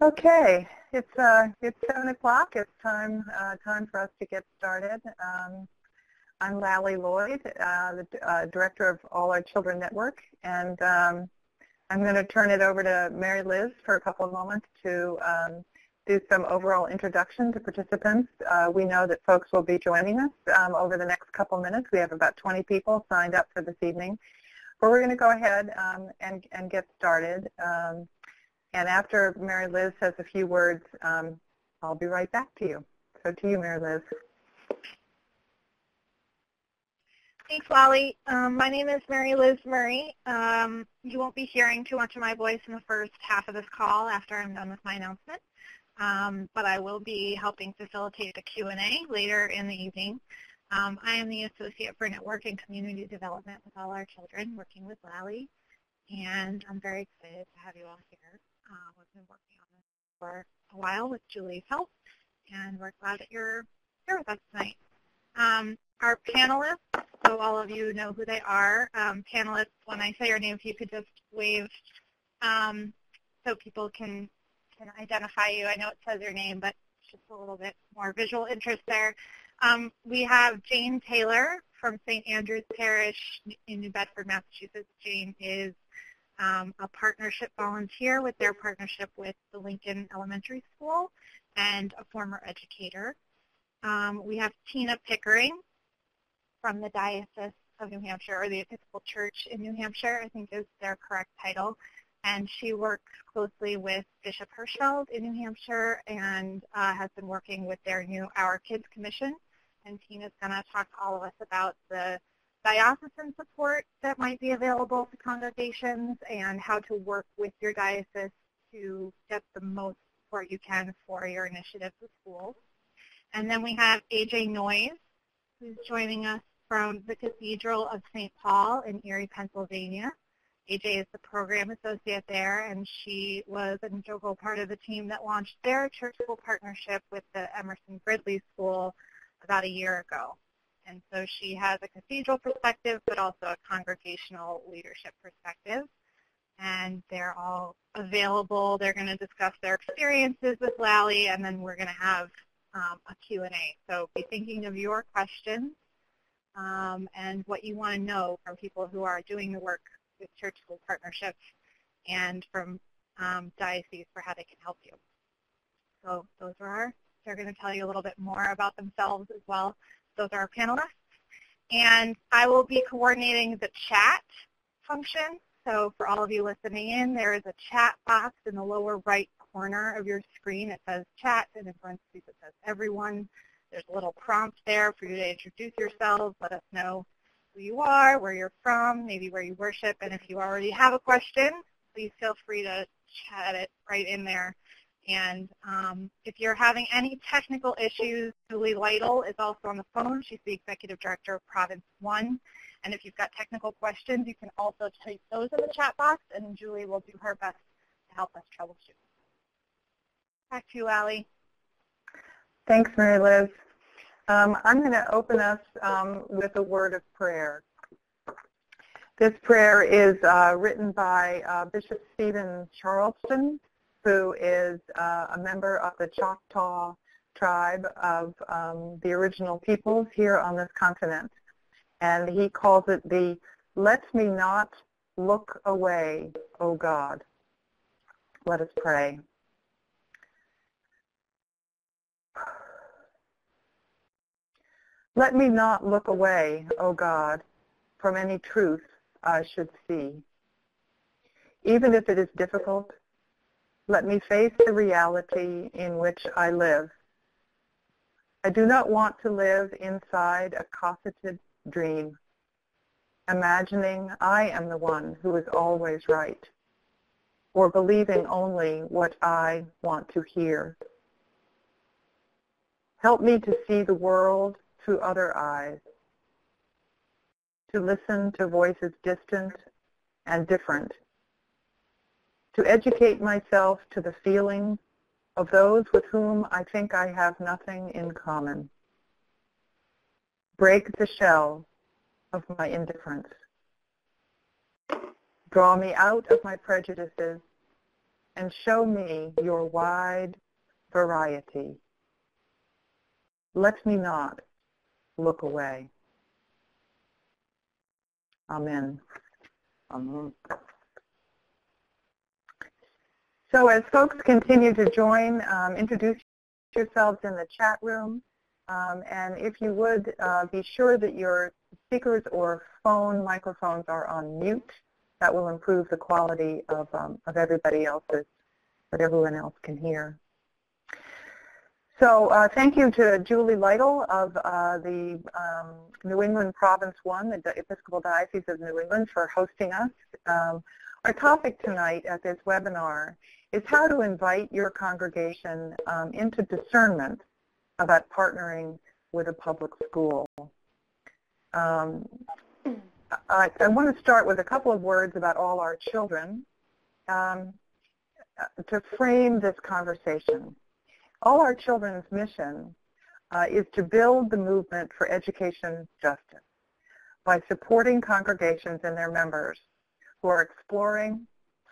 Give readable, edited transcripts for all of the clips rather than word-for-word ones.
Okay, it's 7 o'clock. It's time for us to get started. I'm Lally Lloyd, the director of All Our Children Network, and I'm going to turn it over to Mary Liz for a couple of moments to do some overall introduction to participants. We know that folks will be joining us over the next couple of minutes. We have about 20 people signed up for this evening, but we're going to go ahead and get started. And after Mary Liz says a few words, I'll be right back to you. So to you, Mary Liz. Thanks, Lally. My name is Mary Liz Murray. You won't be hearing too much of my voice in the first half of this call after I'm done with my announcement, but I will be helping facilitate the Q&A later in the evening. I am the Associate for Network and Community Development with All Our Children, working with Lally, and I'm very excited to have you all here. We've been working on this for a while with Julie's help, and we're glad that you're here with us tonight. Our panelists, so all of you know who they are. Panelists, when I say your name, if you could just wave so people can identify you. I know it says your name, but it's just a little bit more visual interest there. We have Jane Taylor from St. Andrew's Parish in New Bedford, Massachusetts. Jane is a partnership volunteer with their partnership with the Lincoln Elementary School and a former educator. We have Tina Pickering from the Diocese of New Hampshire, or the Episcopal Church in New Hampshire, I think is their correct title. And she works closely with Bishop Hirschfeld in New Hampshire and has been working with their new Our Kids Commission. And Tina's going to talk to all of us about the diocesan support that might be available to congregations and how to work with your diocese to get the most support you can for your initiatives with schools. And then we have AJ Noyes, who's joining us from the Cathedral of St. Paul in Erie, Pennsylvania. AJ is the program associate there, and she was an integral part of the team that launched their church school partnership with the Emerson Gridley School about a year ago. And so she has a cathedral perspective, but also a congregational leadership perspective. And they're all available. They're going to discuss their experiences with Lally, and then we're going to have a Q&A. So be thinking of your questions and what you want to know from people who are doing the work with church school partnerships and from dioceses for how they can help you. So they're going to tell you a little bit more about themselves as well. Those are our panelists. And I will be coordinating the chat function. So for all of you listening in, there is a chat box in the lower right corner of your screen. It says chat, and in parentheses it says everyone. There's a little prompt there for you to introduce yourselves, let us know who you are, where you're from, maybe where you worship. And if you already have a question, please feel free to chat it right in there. And if you're having any technical issues, Julie Lytle is also on the phone. She's the Executive Director of Province 1. And if you've got technical questions, you can also type those in the chat box, and Julie will do her best to help us troubleshoot. Back to you, Lally. Thanks, Mary Liz. I'm going to open us with a word of prayer. This prayer is written by Bishop Stephen Charleston, who is a member of the Choctaw tribe of the original peoples here on this continent. And he calls it the "Let Me Not Look Away, O God." Let us pray. Let me not look away, O God, from any truth I should see. Even if it is difficult, let me face the reality in which I live. I do not want to live inside a cosseted dream, imagining I am the one who is always right, or believing only what I want to hear. Help me to see the world through other eyes, to listen to voices distant and different, to educate myself to the feelings of those with whom I think I have nothing in common. Break the shell of my indifference. Draw me out of my prejudices and show me your wide variety. Let me not look away. Amen. Amen. So as folks continue to join, introduce yourselves in the chat room. And if you would, be sure that your speakers or phone microphones are on mute. That will improve the quality of everybody else's, that everyone else can hear. So thank you to Julie Lytle of the New England Province 1, the Episcopal Diocese of New England, for hosting us. Our topic tonight at this webinar is how to invite your congregation into discernment about partnering with a public school. I want to start with a couple of words about All Our Children to frame this conversation. All Our Children's mission is to build the movement for education justice by supporting congregations and their members who are exploring,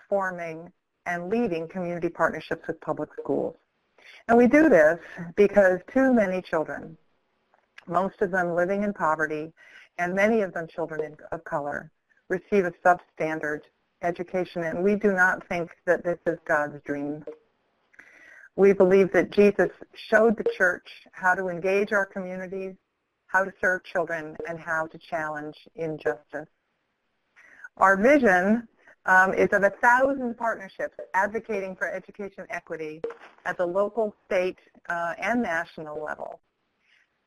forming, and leading community partnerships with public schools. And we do this because too many children, most of them living in poverty, and many of them children of color, receive a substandard education, and we do not think that this is God's dream. We believe that Jesus showed the church how to engage our communities, how to serve children, and how to challenge injustice. Our vision is of 1,000 partnerships advocating for education equity at the local, state, and national level.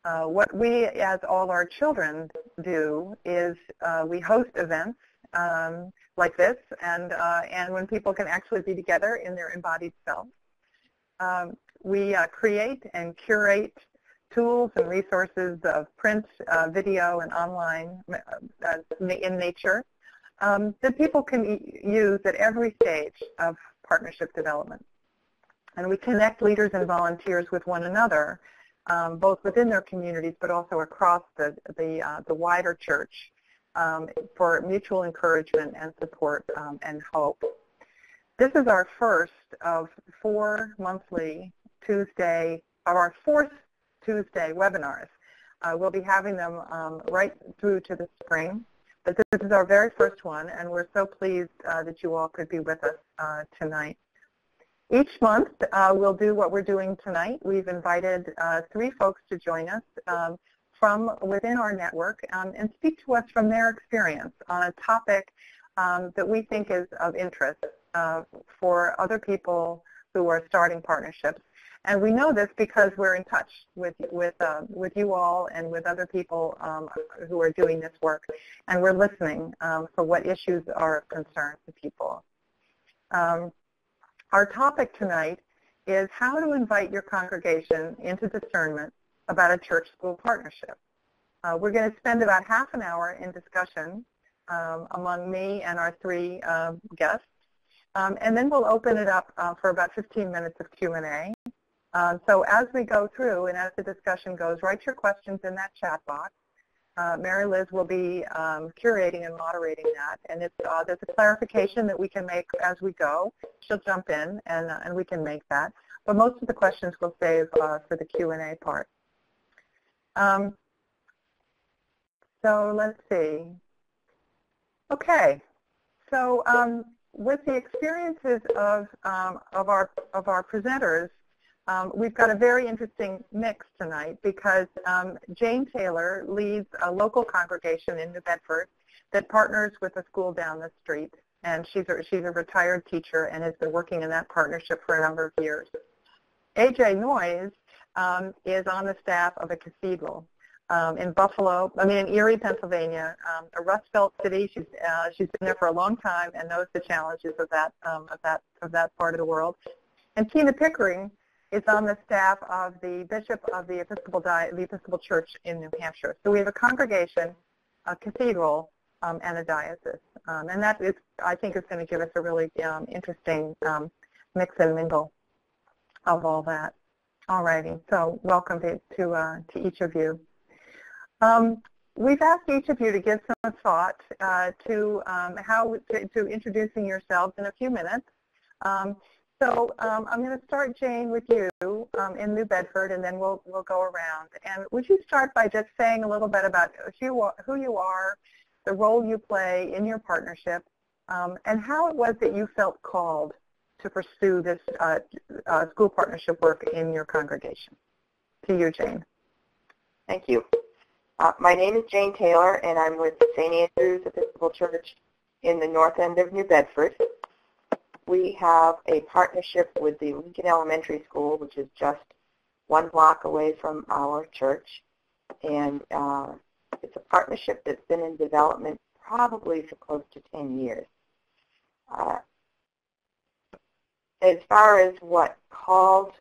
What we, as All Our Children, do is we host events like this, and when people can actually be together in their embodied self. We create and curate tools and resources of print, video, and online in nature that people can use at every stage of partnership development. And we connect leaders and volunteers with one another, both within their communities but also across the wider church for mutual encouragement and support and hope. This is our first of 4 monthly Tuesday, or our 4th Tuesday webinars. We'll be having them right through to the spring, but this is our very first one, and we're so pleased that you all could be with us tonight. Each month we'll do what we're doing tonight. We've invited 3 folks to join us from within our network and speak to us from their experience on a topic that we think is of interest for other people who are starting partnerships. And we know this because we're in touch with you all and with other people who are doing this work, and we're listening for what issues are of concern to people. Our topic tonight is how to invite your congregation into discernment about a church-school partnership. We're going to spend about half an hour in discussion among me and our 3 guests. And then we'll open it up for about 15 minutes of Q&A. So as we go through and as the discussion goes, write your questions in that chat box. Mary Liz will be curating and moderating that. And there's a clarification that we can make as we go. She'll jump in and we can make that. But most of the questions we'll save for the Q&A part. So let's see. Okay. So with the experiences of our presenters, we've got a very interesting mix tonight because Jane Taylor leads a local congregation in New Bedford that partners with a school down the street, and she's a retired teacher and has been working in that partnership for a number of years. A.J. Noyes is on the staff of a cathedral in Erie, Pennsylvania, a Rust Belt city. She's been there for a long time and knows the challenges of that part of the world. And Tina Pickering is on the staff of the bishop of the Episcopal Church in New Hampshire. So we have a congregation, a cathedral, and a diocese. And that is, I think, is going to give us a really interesting mix and mingle of all that. All righty. So welcome to each of you. We've asked each of you to give some thought to introducing yourselves in a few minutes. So I'm going to start, Jane, with you in New Bedford, and then we'll go around. And would you start by just saying a little bit about who you are, the role you play in your partnership, and how it was that you felt called to pursue this school partnership work in your congregation? To you, Jane. Thank you. My name is Jane Taylor, and I'm with St. Andrew's Episcopal Church in the north end of New Bedford. We have a partnership with the Lincoln Elementary School, which is just 1 block away from our church. And it's a partnership that's been in development probably for close to 10 years. As far as what called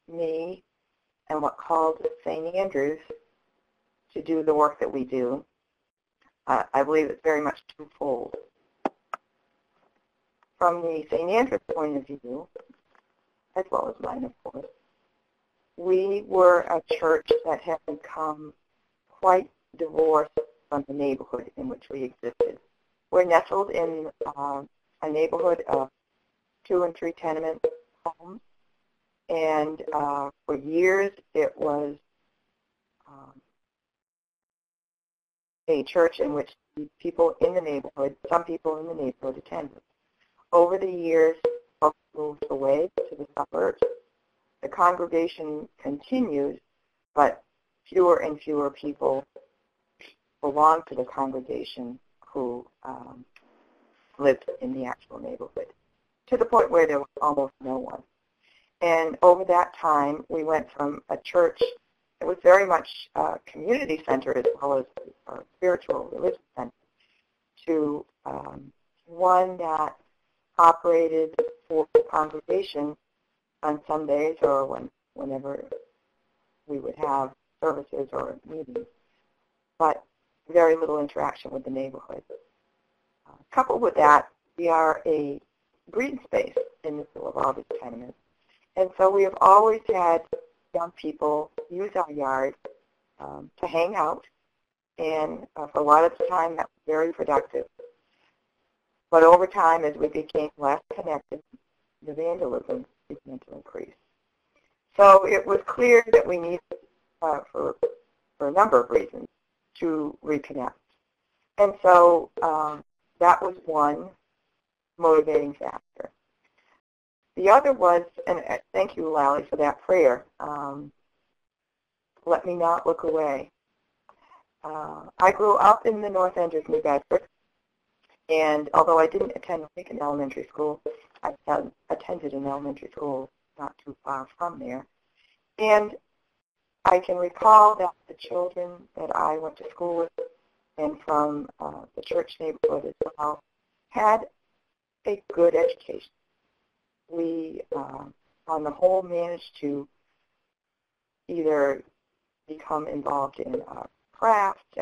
me and what called St. Andrew's to do the work that we do, I believe it's very much twofold. From the St. Andrew's point of view, as well as mine, of course, we were a church that had become quite divorced from the neighborhood in which we existed. We're nestled in a neighborhood of 2 and 3 tenement homes, and for years it was a church in which people in the neighborhood, some people in the neighborhood attended. Over the years, folks moved away to the suburbs. The congregation continued, but fewer and fewer people belonged to the congregation who lived in the actual neighborhood, to the point where there was almost no one. And over that time, we went from a church that was very much community-centered as well as a spiritual religious center to one that operated for the congregation on Sundays or whenever we would have services or meetings, but very little interaction with the neighborhood. Coupled with that, we are a breeding space in the middle of all these tenements. And so we have always had young people use our yard to hang out, and for a lot of the time that was very productive. But over time, as we became less connected, the vandalism began to increase. So it was clear that we needed, for a number of reasons, to reconnect. And so that was one motivating factor. The other was, and thank you, Lally, for that prayer, let me not look away. I grew up in the north end of New Bedford, and although I didn't attend Lincoln Elementary School, I attended an elementary school not too far from there. And I can recall that the children that I went to school with and from the church neighborhood as well had a good education. We, on the whole, managed to either become involved in craft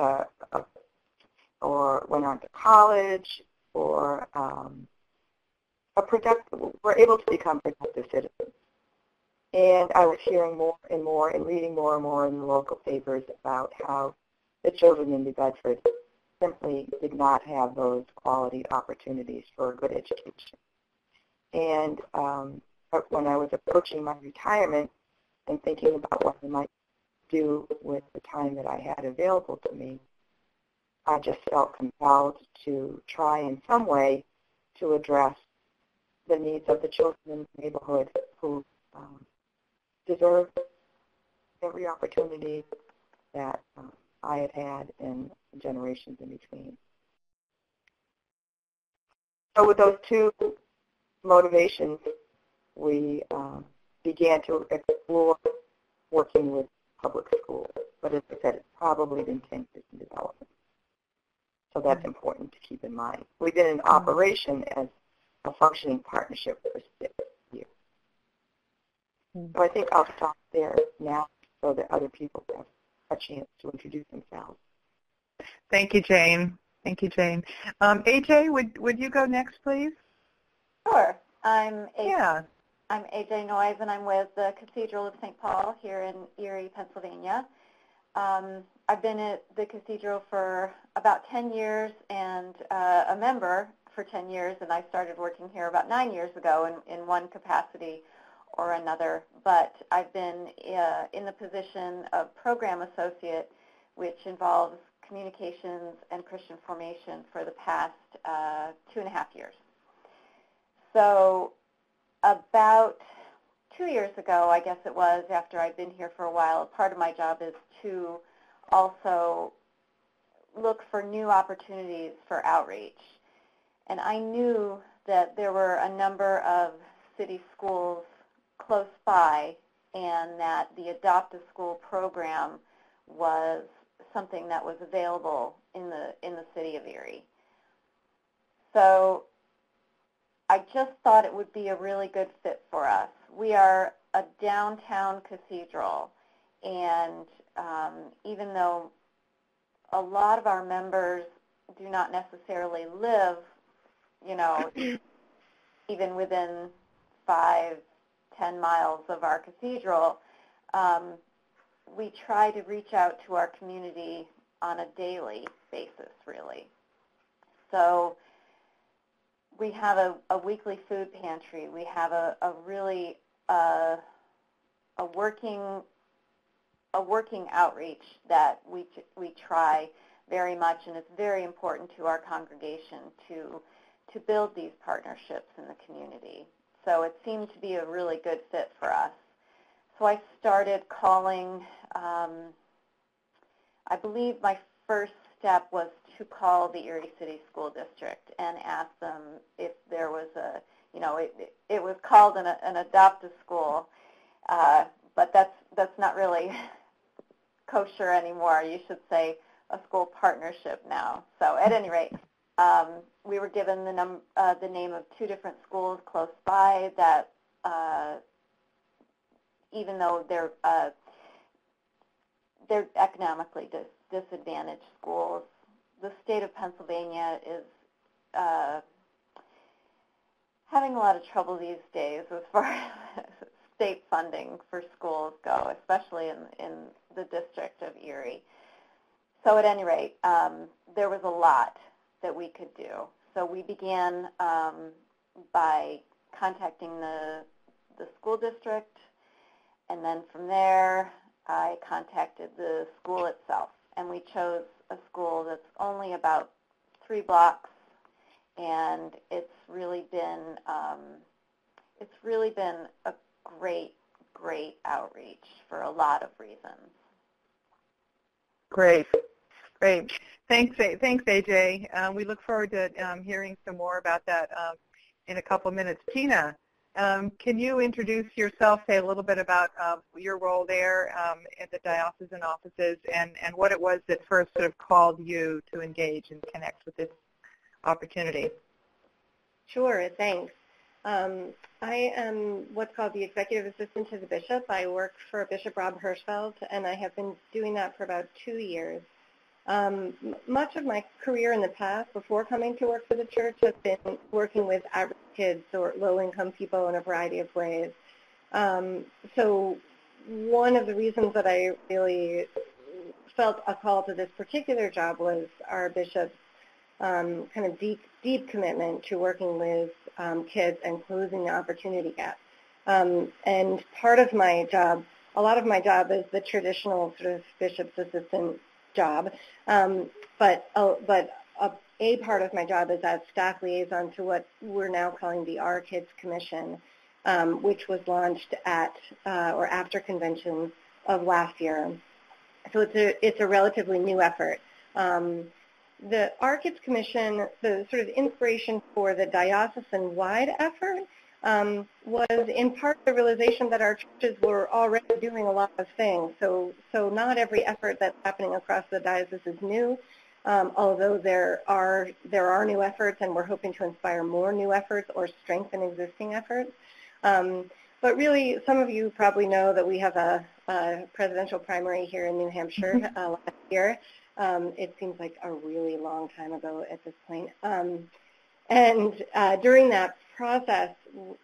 or went on to college or were able to become productive citizens. And I was hearing more and more and reading more and more in the local papers about how the children in New Bedford simply did not have those quality opportunities for a good education. And when I was approaching my retirement and thinking about what I might do with the time that I had available to me, I just felt compelled to try in some way to address the needs of the children in the neighborhood who deserve every opportunity that I had had in generations in between. So with those two motivations, we began to explore working with public schools. But as I said, it's probably been 10 years in development. So that's important to keep in mind. We've been in operation as a functioning partnership for 6 years. So I think I'll stop there now so that other people have a chance to introduce themselves. Thank you, Jane. Thank you, Jane. AJ, would you go next, please? Sure. I'm AJ Noyes, and I'm with the Cathedral of St. Paul here in Erie, Pennsylvania. I've been at the Cathedral for about 10 years and a member for 10 years, and I started working here about 9 years ago in one capacity or another. But I've been in the position of program associate, which involves communications and Christian formation for the past 2.5 years. So about 2 years ago, I guess it was, after I'd been here for a while, part of my job is to also look for new opportunities for outreach. And I knew that there were a number of city schools close by and that the Adopt a School program was something that was available in the city of Erie. So I just thought it would be a really good fit for us. We are a downtown cathedral, and even though a lot of our members do not necessarily live, even within 5-10 miles of our cathedral, we try to reach out to our community on a daily basis, really. So we have a weekly food pantry. We have a really a working outreach that we try very much, and it's very important to our congregation to build these partnerships in the community. So it seemed to be a really good fit for us. So I started calling. I believe my first step was to call the Erie City School District and ask them if there was it was called an Adopt a School, but that's not really kosher anymore. You should say a school partnership now. So at any rate, we were given the name of 2 different schools close by that, even though they're economically disadvantaged schools, the state of Pennsylvania is having a lot of trouble these days as far as state funding for schools go, especially in the district of Erie. So at any rate, there was a lot that we could do. So we began by contacting the school district, and then from there I contacted the school itself, and we chose a school that's only about 3 blocks, and it's really been a great outreach for a lot of reasons. Great. Thanks, AJ. We look forward to hearing some more about that in a couple minutes. Tina, can you introduce yourself, say a little bit about your role there at the diocesan offices and what it was that first sort of called you to engage and connect with this opportunity? Sure, thanks. I am what's called the executive assistant to the bishop. I work for Bishop Rob Hirschfeld, and I have been doing that for about 2 years. Much of my career in the past, before coming to work for the church, has been working with average kids or low-income people in a variety of ways. So one of the reasons that I really felt a call to this particular job was our bishop's kind of deep commitment to working with kids and closing the opportunity gap. And part of my job, a lot of my job is the traditional sort of bishop's assistant job, but a part of my job is as staff liaison to what we're now calling the Our Kids Commission, which was launched at or after convention of last year. So it's a relatively new effort. The Our Kids Commission, the sort of inspiration for the diocesan-wide effort was in part the realization that our churches were already doing a lot of things. So not every effort that's happening across the diocese is new, although there are new efforts, and we're hoping to inspire more new efforts or strengthen existing efforts. But really, some of you probably know that we have a presidential primary here in New Hampshire last year. It seems like a really long time ago at this point. And during that process,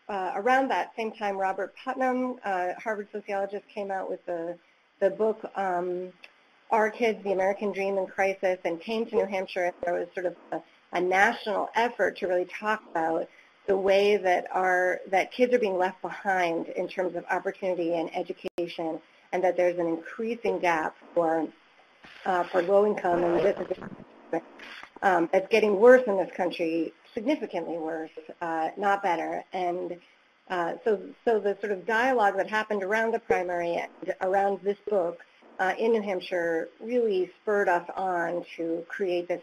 around that same time, Robert Putnam, Harvard sociologist, came out with the book Our Kids, the American Dream in Crisis, and came to New Hampshire, and there was sort of a national effort to really talk about the way that kids are being left behind in terms of opportunity and education, and that there's an increasing gap for low income and disadvantaged. That's getting worse in this country, significantly worse, not better. And so the sort of dialogue that happened around the primary and around this book in New Hampshire really spurred us on to create this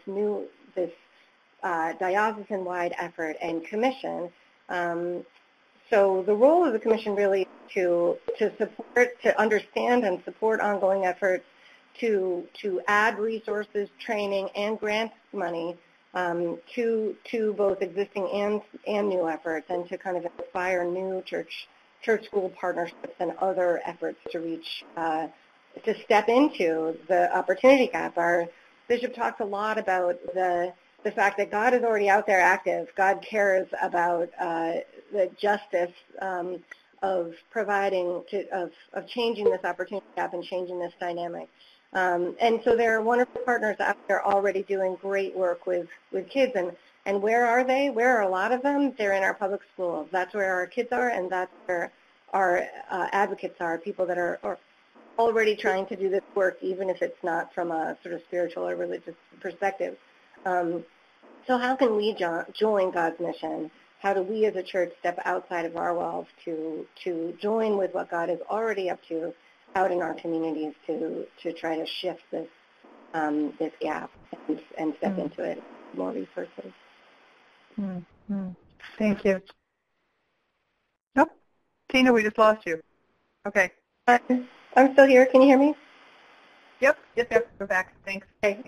diocesan-wide effort and commission. So the role of the commission really is to support, to understand and support ongoing efforts to add resources, training, and grant money to both existing and new efforts, and to kind of inspire new church-school partnerships and other efforts to reach, to step into the opportunity gap. Our bishop talks a lot about the fact that God is already out there active. God cares about the justice of providing, of changing this opportunity gap and changing this dynamic. And so there are wonderful partners out there already doing great work with kids. And where are they? Where are a lot of them? They're in our public schools. That's where our kids are, and that's where our advocates are, people that are already trying to do this work, even if it's not from a sort of spiritual or religious perspective. So how can we join God's mission? How do we as a church step outside of our walls to join with what God is already up to out in our communities to try to shift this gap and step into it more resources? Mm-hmm. Thank you. Nope. Tina, we just lost you. Okay. I'm still here. Can you hear me? Yep. We're back. Thanks. Okay.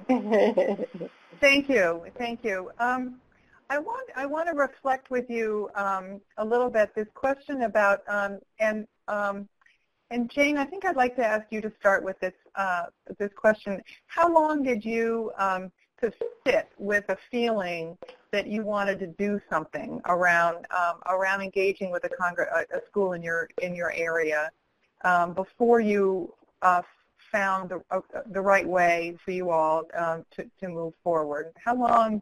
Thank you. I want to reflect with you a little bit this question about and Jane, I think I'd like to ask you to start with this question. How long did you to sit with a feeling that you wanted to do something around engaging with a school in your area before you found the right way for you all to move forward? How long?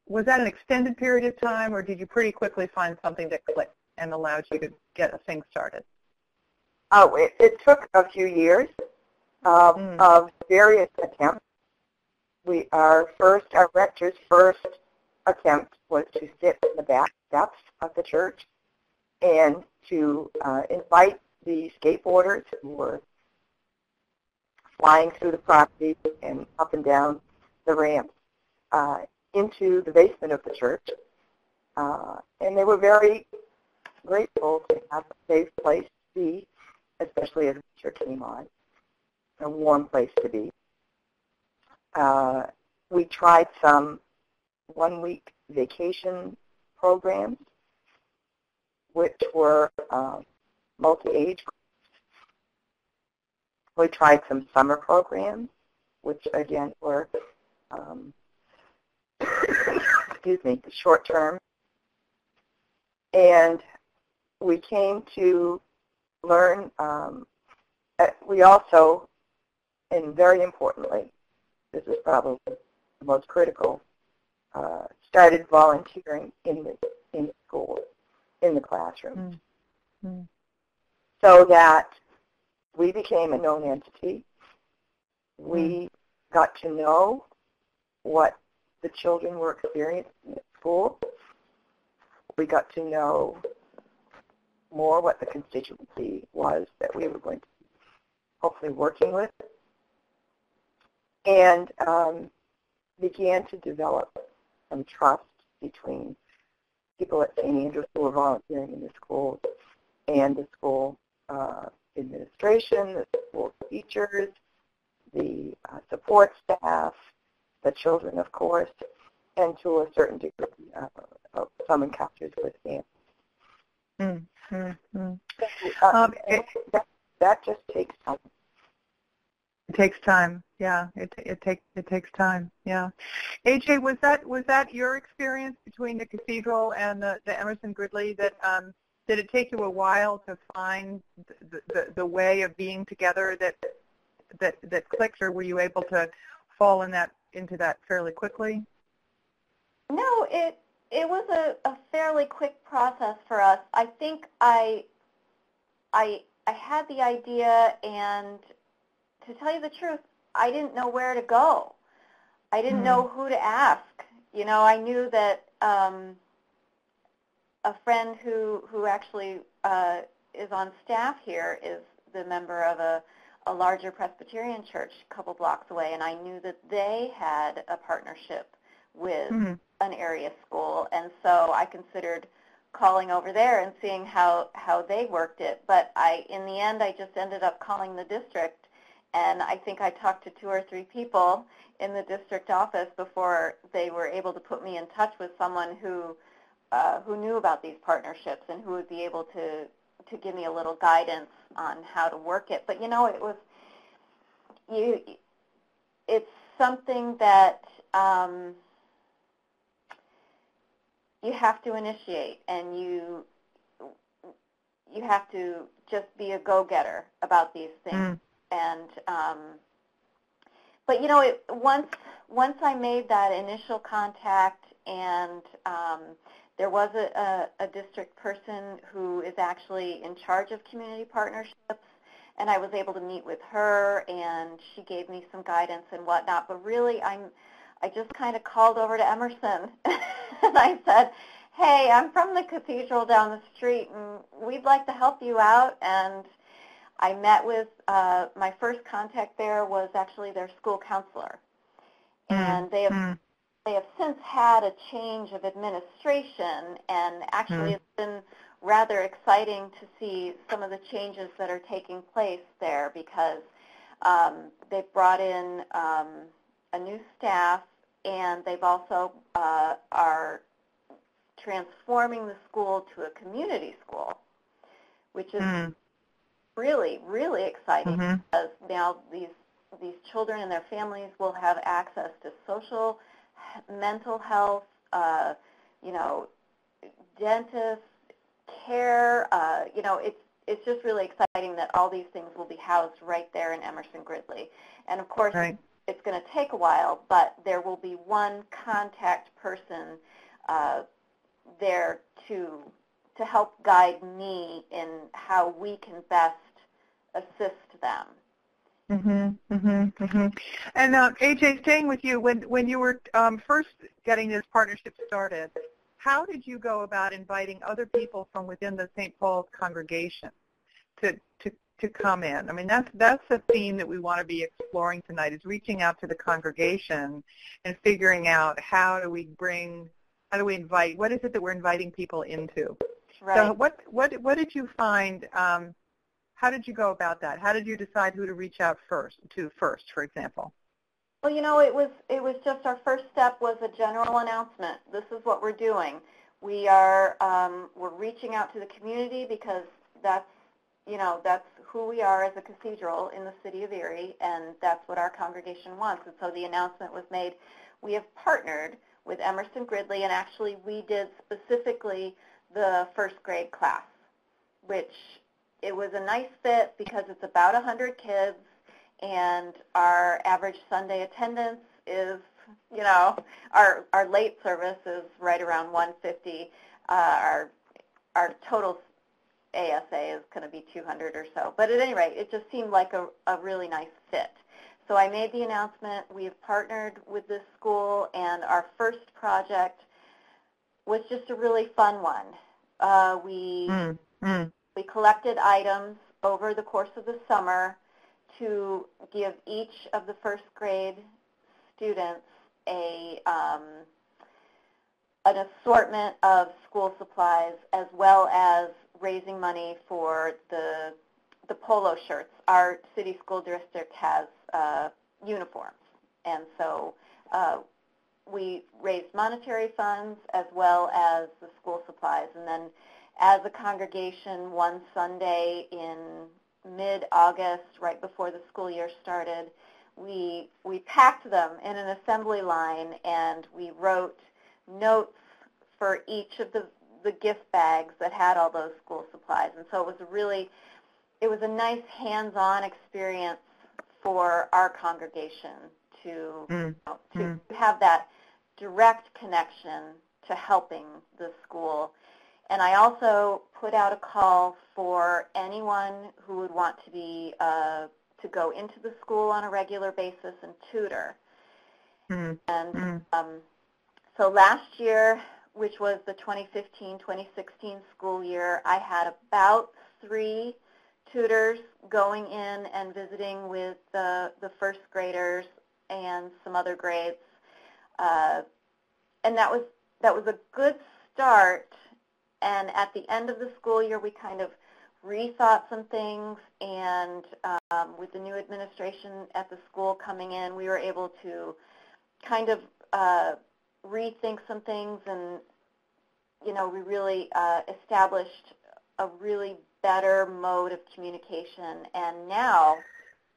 Was that an extended period of time, or did you pretty quickly find something that clicked and allowed you to get a thing started? Oh, it took a few years of various attempts. Our rector's first attempt was to sit in the back steps of the church and to invite the skateboarders who were flying through the property and up and down the ramps into the basement of the church. And they were very grateful to have a safe place to be, especially as winter came on, a warm place to be. We tried some one-week vacation programs, which were multi-age groups. We tried some summer programs, which again were short-term. And we came to learn, we also, and very importantly, this is probably the most critical, started volunteering in the school, in the classroom, so that we became a known entity. We got to know what the children were experiencing at school. We got to know more what the constituency was that we were going to be hopefully working with, and began to develop some trust between people at St. Andrews who were volunteering in the schools and the school administration, the school teachers, the support staff, the children, of course, and to a certain degree of some encounters with families. That just takes time. It takes time. Yeah, it takes time. Yeah. AJ, was that your experience between the cathedral and the Emerson Gridley? That did it take you a while to find the way of being together that that clicked, or were you able to fall into that fairly quickly? No, it was a fairly quick process for us. I think I had the idea, and to tell you the truth, I didn't know where to go. I didn't know who to ask. You know, I knew that a friend who actually is on staff here is the member of a larger Presbyterian church a couple blocks away, and I knew that they had a partnership with an area school, and so I considered calling over there and seeing how they worked it. But in the end, I just ended up calling the district, and I think I talked to 2 or 3 people in the district office before they were able to put me in touch with someone who knew about these partnerships and who would be able to give me a little guidance on how to work it. But you know, it's something that you have to initiate, and you have to just be a go-getter about these things. And but you know, once I made that initial contact, and there was a district person who is actually in charge of community partnerships, and I was able to meet with her, and she gave me some guidance and whatnot. But really, I just kind of called over to Emerson, and I said, hey, I'm from the cathedral down the street, and we'd like to help you out. And I met with, my first contact there was actually their school counselor. And they have since had a change of administration, and actually it's been rather exciting to see some of the changes that are taking place there, because they've brought in a new staff, and they've also are transforming the school to a community school, which is really, really exciting, because now these children and their families will have access to social, mental health, you know, dentists, care. You know, it's just really exciting that all these things will be housed right there in Emerson Gridley. And of course, it's going to take a while, but there will be one contact person there to help guide me in how we can best assist them. And AJ, staying with you, when you were first getting this partnership started, how did you go about inviting other people from within the St. Paul's congregation to come in? I mean, that's the theme that we want to be exploring tonight, is reaching out to the congregation and figuring out how do we invite, what is it that we're inviting people into? Right. So what did you find? How did you go about that? How did you decide who to reach out first, for example? Well, you know, it was just our first step was a general announcement. This is what we're doing. We're reaching out to the community, because that's who we are as a cathedral in the city of Erie, and that's what our congregation wants. And so the announcement was made. We have partnered with Emerson Gridley, and actually we did specifically the first grade class, which it was a nice fit because it's about 100 kids, and our average Sunday attendance is, you know, our late service is right around 150. Our total ASA is going to be 200 or so. But at any rate, it just seemed like a really nice fit. So I made the announcement. We have partnered with this school, and our first project was just a really fun one. We collected items over the course of the summer to give each of the first grade students an assortment of school supplies, as well as raising money for the polo shirts. Our city school district has uniforms, and so we raised monetary funds as well as the school supplies. And then as a congregation, one Sunday in mid-August, right before the school year started, we packed them in an assembly line, and we wrote notes for each of the gift bags that had all those school supplies. And so it was a nice hands-on experience for our congregation to have that direct connection to helping the school. And I also put out a call for anyone who would want to be to go into the school on a regular basis and tutor. And so last year, which was the 2015-2016 school year, I had about 3 tutors going in and visiting with the first graders and some other grades, and that was a good start. And at the end of the school year, we kind of rethought some things, and with the new administration at the school coming in, we were able to kind of rethink some things, and we really established a really better mode of communication. And now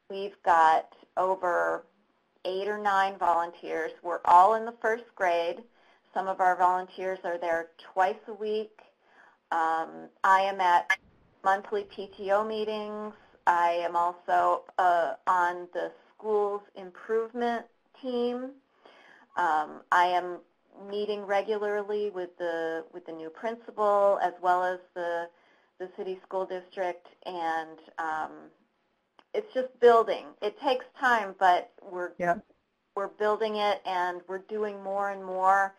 we've got over 8 or 9 volunteers. We're all in the first grade. Some of our volunteers are there twice a week. I am at monthly PTO meetings. I am also on the school's improvement team. I am meeting regularly with the new principal as well as the city school district, and it's just building. It takes time, but we're building it, and we're doing more and more,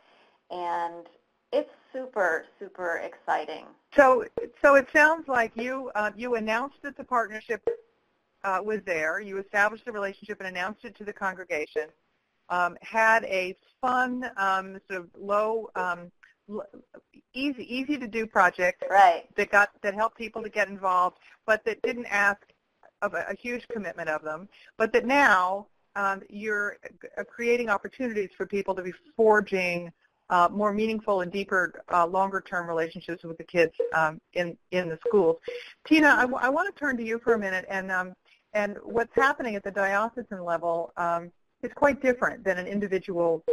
and it's super, super exciting. So it sounds like you announced that the partnership was there. You established a relationship and announced it to the congregation. Had a fun, sort of low, easy to do project that helped people to get involved, but that didn't ask of a huge commitment of them. But that now you're creating opportunities for people to be forging more meaningful and deeper, longer-term relationships with the kids in the schools. Tina, I want to turn to you for a minute, and what's happening at the diocesan level is quite different than an individual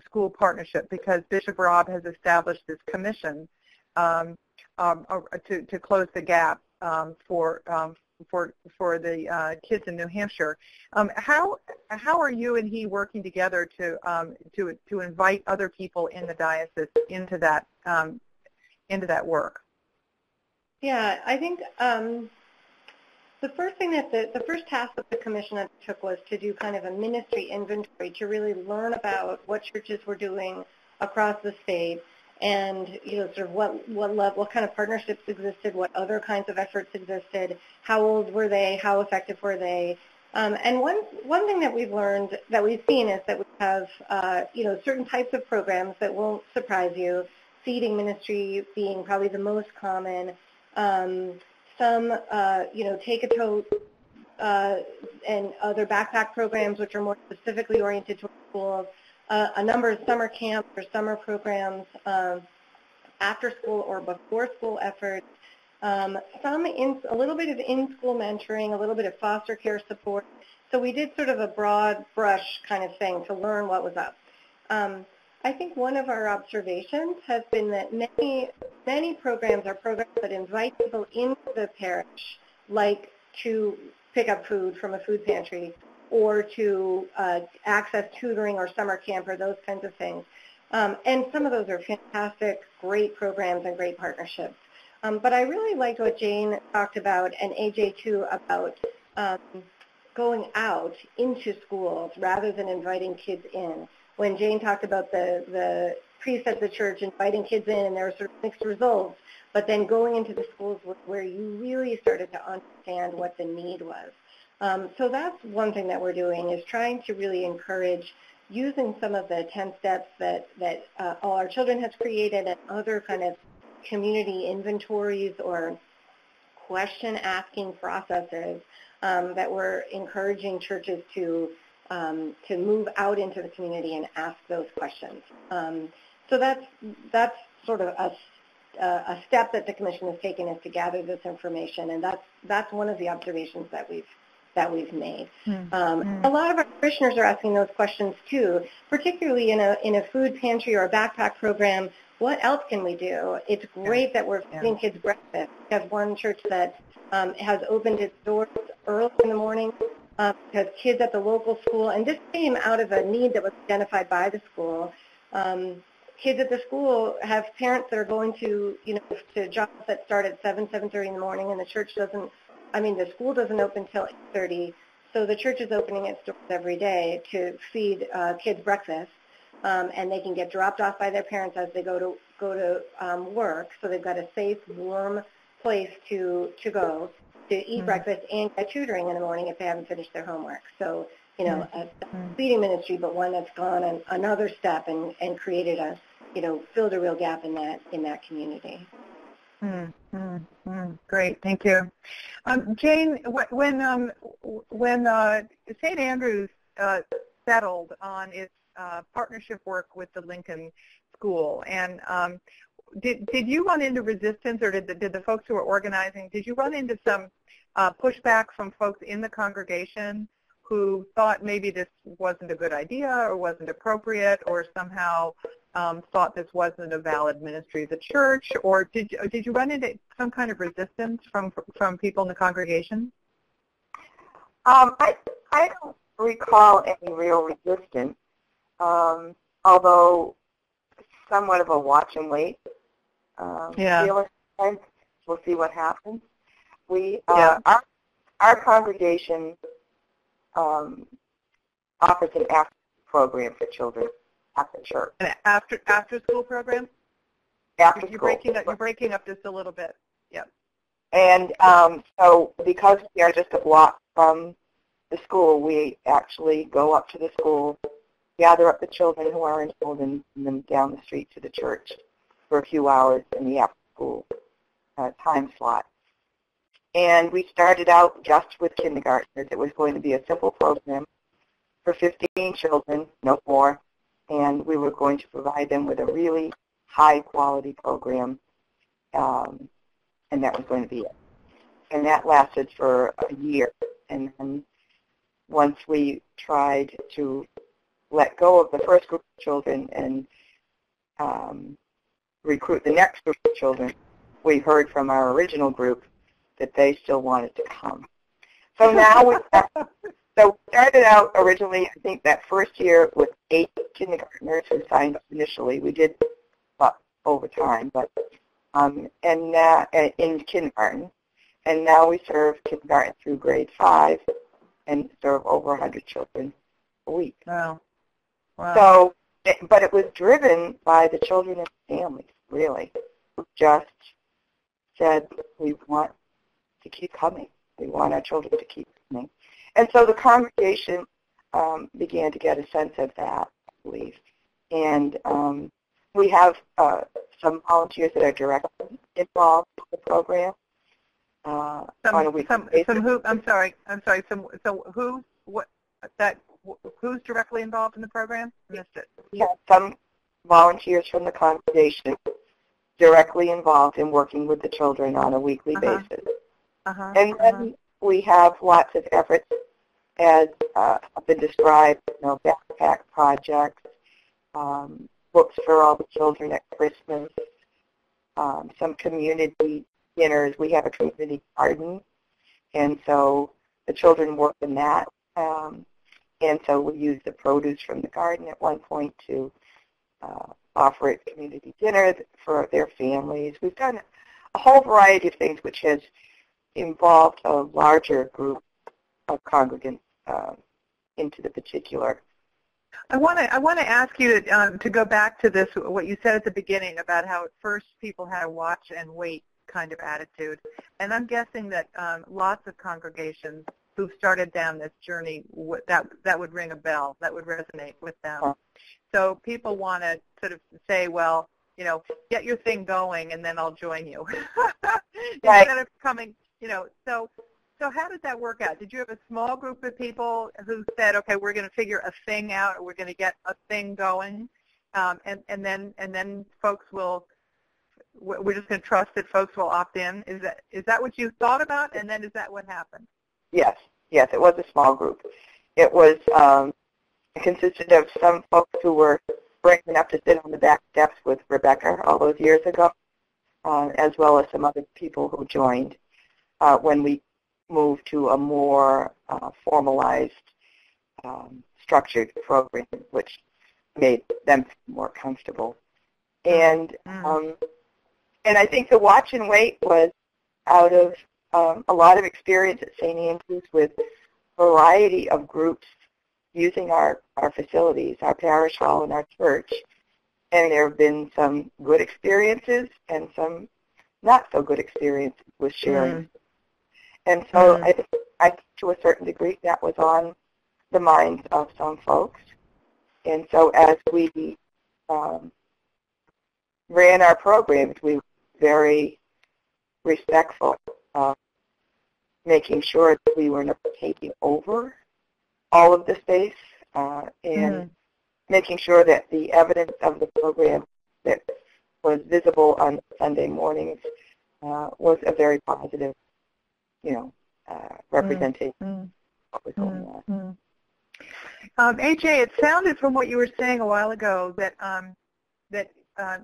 school partnership, because Bishop Robb has established this commission to close the gap for the kids in New Hampshire. How are you and he working together to invite other people in the diocese into that work? Yeah, I think the first thing that the first task that the commission took was to do kind of a ministry inventory to really learn about what churches were doing across the state, and sort of what kind of partnerships existed, what other kinds of efforts existed, how old were they, how effective were they, and one thing that we've learned, that we've seen, is that we have certain types of programs that won't surprise you. Feeding ministry being probably the most common. Some take a tote and other backpack programs, which are more specifically oriented toward schools. A number of summer camps or summer programs, after school or before school efforts, a little bit of in-school mentoring, a little bit of foster care support. So we did sort of a broad brush kind of thing to learn what was up. I think one of our observations has been that many programs are programs that invite people into the parish, like to pick up food from a food pantry, or to access tutoring or summer camp or those kinds of things. And some of those are fantastic, great programs and great partnerships. But I really liked what Jane talked about, and AJ too, about going out into schools rather than inviting kids in. When Jane talked about the priest at the church inviting kids in, and there were sort of mixed results, but then going into the schools was where you really started to understand what the need was. So that's one thing that we're doing, is trying to really encourage using some of the 10 steps that All Our Children has created, and other kind of community inventories or question-asking processes that we're encouraging churches to move out into the community and ask those questions. So that's sort of a step that the commission has taken, is to gather this information, and that's one of the observations that we've made. A lot of our parishioners are asking those questions too, particularly in a food pantry or a backpack program. What else can we do? It's great that we're feeding kids breakfast. We have one church that has opened its doors early in the morning because kids at the local school, and this came out of a need that was identified by the school. Kids at the school have parents that are going to, to jobs that start at 7:30 in the morning, and the the school doesn't open till 8:30, so the church is opening its doors every day to feed kids breakfast, and they can get dropped off by their parents as they go to work, so they've got a safe, warm place to go to eat breakfast and get tutoring in the morning if they haven't finished their homework. So, a feeding ministry, but one that's gone another step and created filled a real gap in that community. Great, thank you. Jane, when St. Andrews settled on its partnership work with the Lincoln School, and did you run into resistance, or did the folks who were organizing, did you run into some pushback from folks in the congregation who thought maybe this wasn't a good idea or wasn't appropriate, or somehow thought this wasn't a valid ministry of the church, or did you run into some kind of resistance from people in the congregation? I don't recall any real resistance, although somewhat of a watch and wait. We'll see what happens. Our congregation offers an after program for children at the church. An after school program? After you're school. You're breaking up just a little bit. Yep. And so because we are just a block from the school, we actually go up to the school, gather up the children who are enrolled, and send them down the street to the church for a few hours in the after school time slot. And we started out just with kindergartners. It was going to be a simple program for 15 children, no more, and we were going to provide them with a really high-quality program, and that was going to be it. And that lasted for a year. And then once we tried to let go of the first group of children and recruit the next group of children, we heard from our original group that they still wanted to come. So now we started out originally, I think that first year, with 8 kindergartners who signed up initially. We did over time, but in kindergarten, and now we serve kindergarten through grade 5 and serve over 100 children a week. Wow. So, but it was driven by the children and families, really, who just said, we want to keep coming. We want our children to keep coming. And so the congregation began to get a sense of that, I believe. And we have some volunteers that are directly involved in the program on a weekly basis. Who's directly involved in the program? I missed it. We have some volunteers from the congregation directly involved in working with the children on a weekly basis. And then we have lots of efforts, as have been described, backpack projects, books for all the children at Christmas, some community dinners. We have a community garden, and so the children work in that. And so we use the produce from the garden at one point to offer a community dinner for their families. We've done a whole variety of things which has involved a larger group of congregants into the particular. I want to ask you to go back to this, what you said at the beginning about how at first people had a watch and wait kind of attitude. And I'm guessing that lots of congregations who've started down this journey, that would ring a bell, that would resonate with them. So people want to sort of say, well, get your thing going and then I'll join you. Instead of coming, so how did that work out? Did you have a small group of people who said, okay, we're going to figure a thing out, or we're going to get a thing going, and then folks will, we're just going to trust that folks will opt in? Is that what you thought about, and then is that what happened? Yes, it was a small group. It was it consisted of some folks who were brave enough to sit on the back steps with Rebecca all those years ago, as well as some other people who joined when we move to a more formalized, structured program, which made them more comfortable. And and I think the watch and wait was out of a lot of experience at St. Andrews with a variety of groups using our facilities, our parish hall and our church. And there have been some good experiences and not so good experiences with sharing. And so I think to a certain degree that was on the minds of some folks. And so as we ran our programs, we were very respectful of making sure that we were not taking over all of the space and making sure that the evidence of the program that was visible on Sunday mornings was a very positive, representation of what was going on. AJ, it sounded from what you were saying a while ago that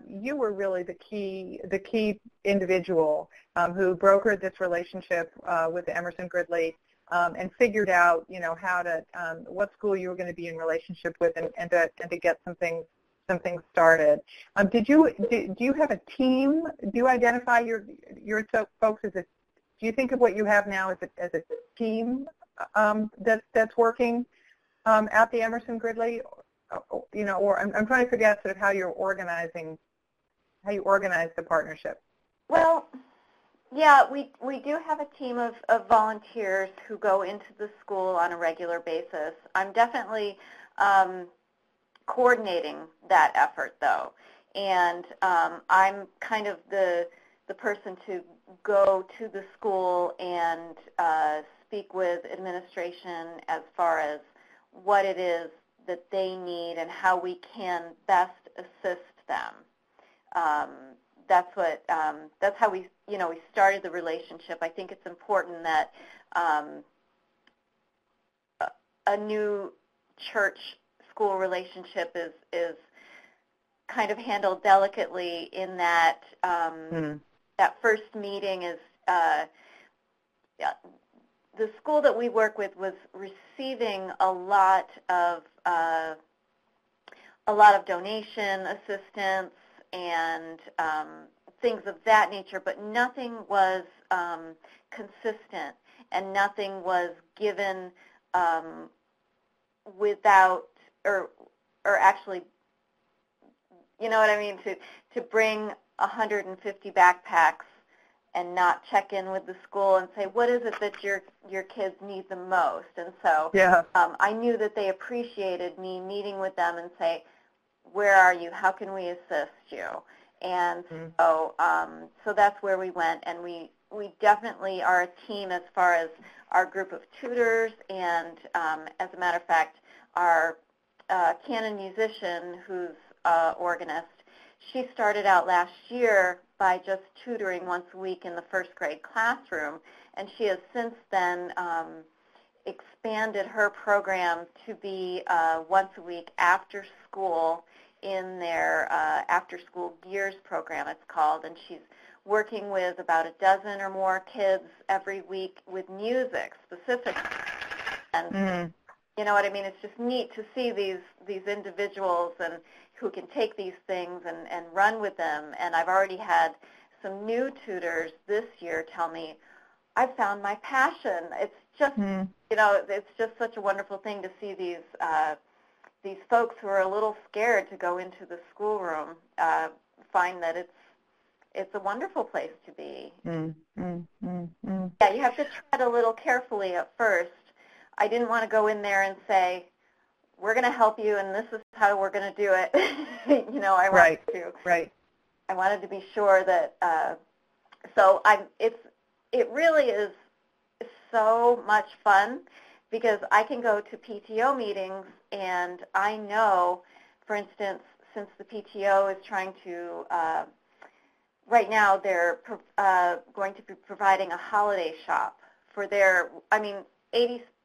you were really the key individual who brokered this relationship with Emerson Gridley and figured out, how to what school you were going to be in relationship with and to get something started. Do you have a team? Do you identify your folks as do you think of what you have now as a team that's working at the Emerson Gridley? Or I'm trying to figure out sort of how you organize the partnership. Well, yeah, we do have a team of volunteers who go into the school on a regular basis. I'm definitely coordinating that effort, though, and I'm kind of the person to go to the school and speak with administration as far as what it is that they need and how we can best assist them. That's how we started the relationship. I think it's important that a new church-school relationship is kind of handled delicately in that that first meeting is the school that we work with was receiving a lot of donation assistance and things of that nature, but nothing was consistent and nothing was given without or actually, you know what I mean, to bring 150 backpacks and not check in with the school and say, what is it that your kids need the most? And so I knew that they appreciated me meeting with them and say, where are you? How can we assist you? And so that's where we went, and we definitely are a team as far as our group of tutors, and as a matter of fact, our canon musician who's organist, she started out last year by just tutoring once a week in the first grade classroom, and she has since then expanded her program to be once a week after school in their after-school gears program, it's called, and she's working with about a dozen or more kids every week with music specifically. And you know what I mean? It's just neat to see these individuals and who can take these things and run with them. And I've already had some new tutors this year tell me, I've found my passion. It's just, it's just such a wonderful thing to see these folks who are a little scared to go into the schoolroom find that it's a wonderful place to be. Yeah, you have to tread a little carefully at first. I didn't want to go in there and say, we're going to help you and this is how we're going to do it. I wanted to be sure that, it really is so much fun because I can go to PTO meetings and I know, for instance, since the PTO is trying to, right now they're going to be providing a holiday shop for their,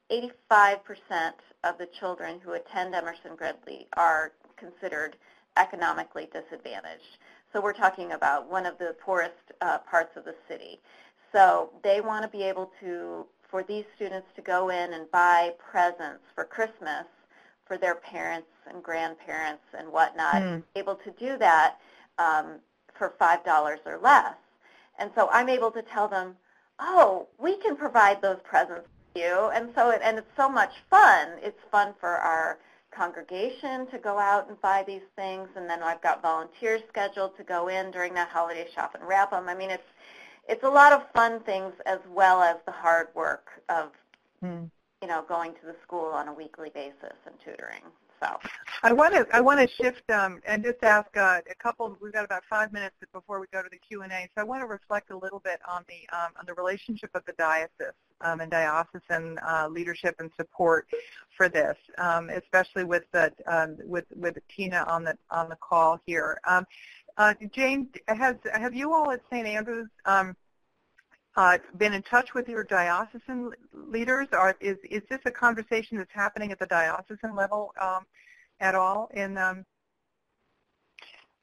85% of the children who attend Emerson Gridley are considered economically disadvantaged. So we're talking about one of the poorest parts of the city. So they want to be able to, for these students to go in and buy presents for Christmas for their parents and grandparents and whatnot, able to do that for $5 or less. And so I'm able to tell them, oh, we can provide those presents for you. And so it's so much fun. It's fun for our congregation to go out and buy these things, and then I've got volunteers scheduled to go in during that holiday shop and wrap them. I mean, it's a lot of fun things as well as the hard work of going to the school on a weekly basis and tutoring. So I want to shift and just ask a couple. We've got about 5 minutes before we go to the Q&A. So I want to reflect a little bit on the relationship of the diocese and diocesan leadership and support for this, especially with Tina on the call here. Jane, have you all at St. Andrews been in touch with your diocesan leaders, or is this a conversation that's happening at the diocesan level at all?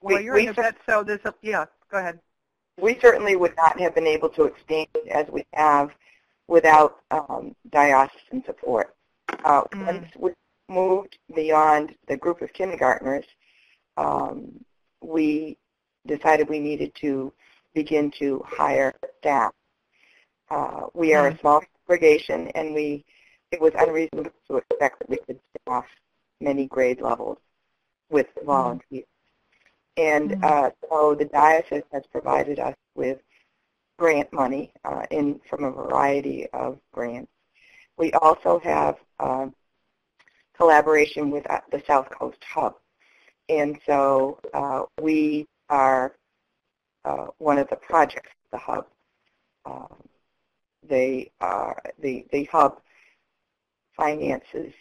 Well, you're in a vet, so there's go ahead. We certainly would not have been able to expand as we have without diocesan support. Once we moved beyond the group of kindergartners, we decided we needed to begin to hire staff. We are a small congregation, and it was unreasonable to expect that we could staff many grade levels with volunteers. And so the diocese has provided us with grant money from a variety of grants. We also have collaboration with the South Coast Hub. And so we are one of the projects of the Hub. The Hub finances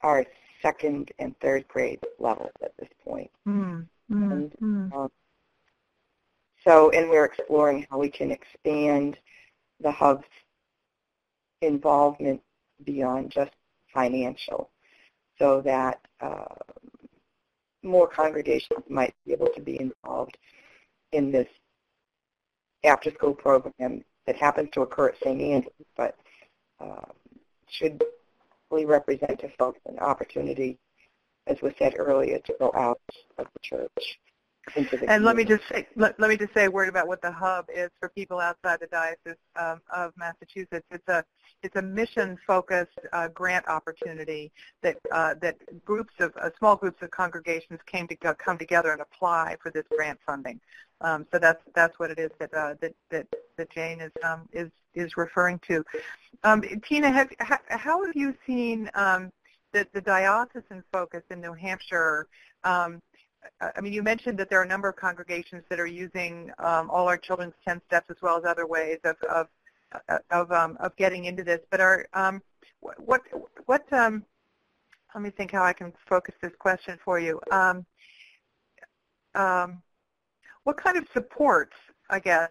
our second and third grade levels at this point. And we're exploring how we can expand the Hub's involvement beyond just financial, so that more congregations might be able to be involved in this after-school program that happens to occur at St. Andrews, but should really represent to folks an opportunity, as was said earlier, to go out of the church into the And community. let me just say a word about what the Hub is for people outside the Diocese of Massachusetts. It's a mission-focused grant opportunity that small groups of congregations come together and apply for this grant funding. So that's what it is that Jane is referring to. Tina, how have you seen the diocesan focus in New Hampshire? I mean, you mentioned that there are a number of congregations that are using All Our Children's 10 Steps as well as other ways of getting into this. But what let me think how I can focus this question for you. What kind of supports, I guess?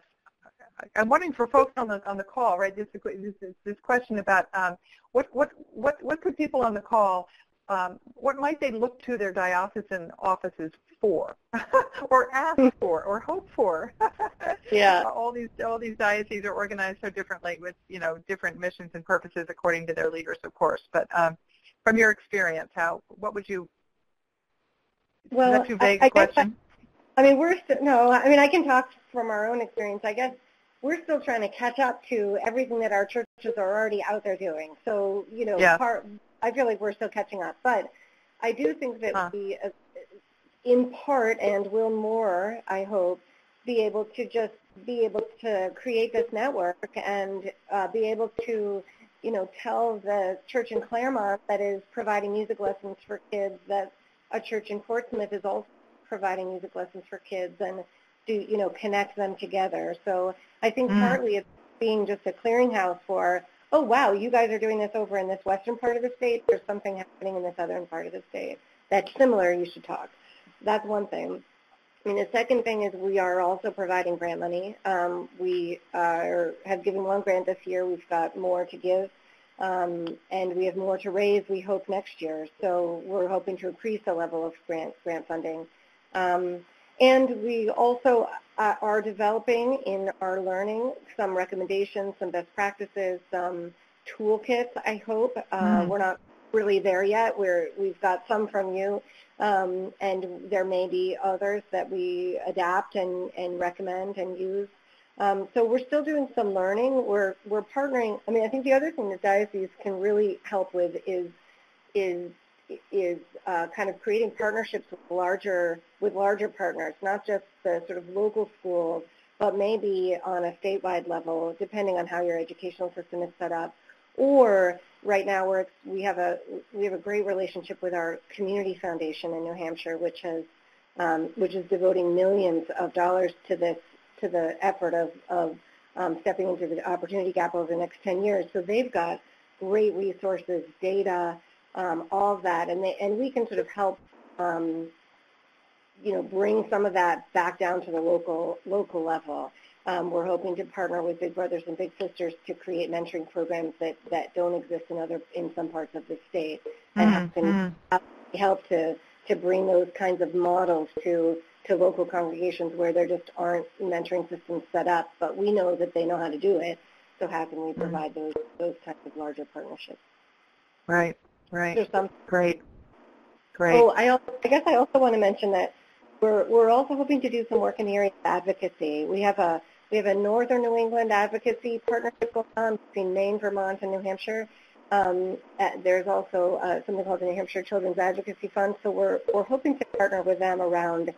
I'm wondering for folks on the call, right? This question about what could people on the call, what might they look to their diocesan offices for, or ask for, or hope for? Yeah. All these dioceses are organized so differently with different missions and purposes according to their leaders, of course. But from your experience, what would you? Well, is that too vague a question? I I can talk from our own experience. I guess we're still trying to catch up to everything that our churches are already out there doing. So, I feel like we're still catching up. But I do think that we, in part, and will more, I hope, be able to create this network and be able to, tell the church in Claremont that is providing music lessons for kids that a church in Portsmouth is also providing music lessons for kids, and do connect them together. So I think partly it's being just a clearinghouse for, oh wow, you guys are doing this over in this western part of the state. There's something happening in the southern part of the state that's similar. You should talk. That's one thing. I mean, the second thing is we are also providing grant money. We have given one grant this year. We've got more to give, and we have more to raise, we hope, next year. So we're hoping to increase the level of grant funding. And we also are developing in our learning some recommendations, some best practices, some toolkits, I hope. We're not really there yet. We've got some from you, and there may be others that we adapt and recommend and use. So we're still doing some learning. We're partnering. I mean, I think the other thing the diocese can really help with is kind of creating partnerships with larger partners, not just the sort of local schools, but maybe on a statewide level, depending on how your educational system is set up. Or right now we have a great relationship with our community foundation in New Hampshire, which is devoting millions of dollars to the effort of stepping into the opportunity gap over the next 10 years. So they've got great resources, data, all of that, and we can sort of help, bring some of that back down to the local level. We're hoping to partner with Big Brothers and Big Sisters to create mentoring programs that don't exist in some parts of the state, and help to bring those kinds of models to local congregations where there just aren't mentoring systems set up, but we know that they know how to do it. So how can we provide those types of larger partnerships? Right. Great. Oh, I guess I also want to mention that we're also hoping to do some work in the area of advocacy. We have a Northern New England advocacy partnership going on between Maine, Vermont, and New Hampshire. There's also something called the New Hampshire Children's Advocacy Fund. So we're hoping to partner with them around,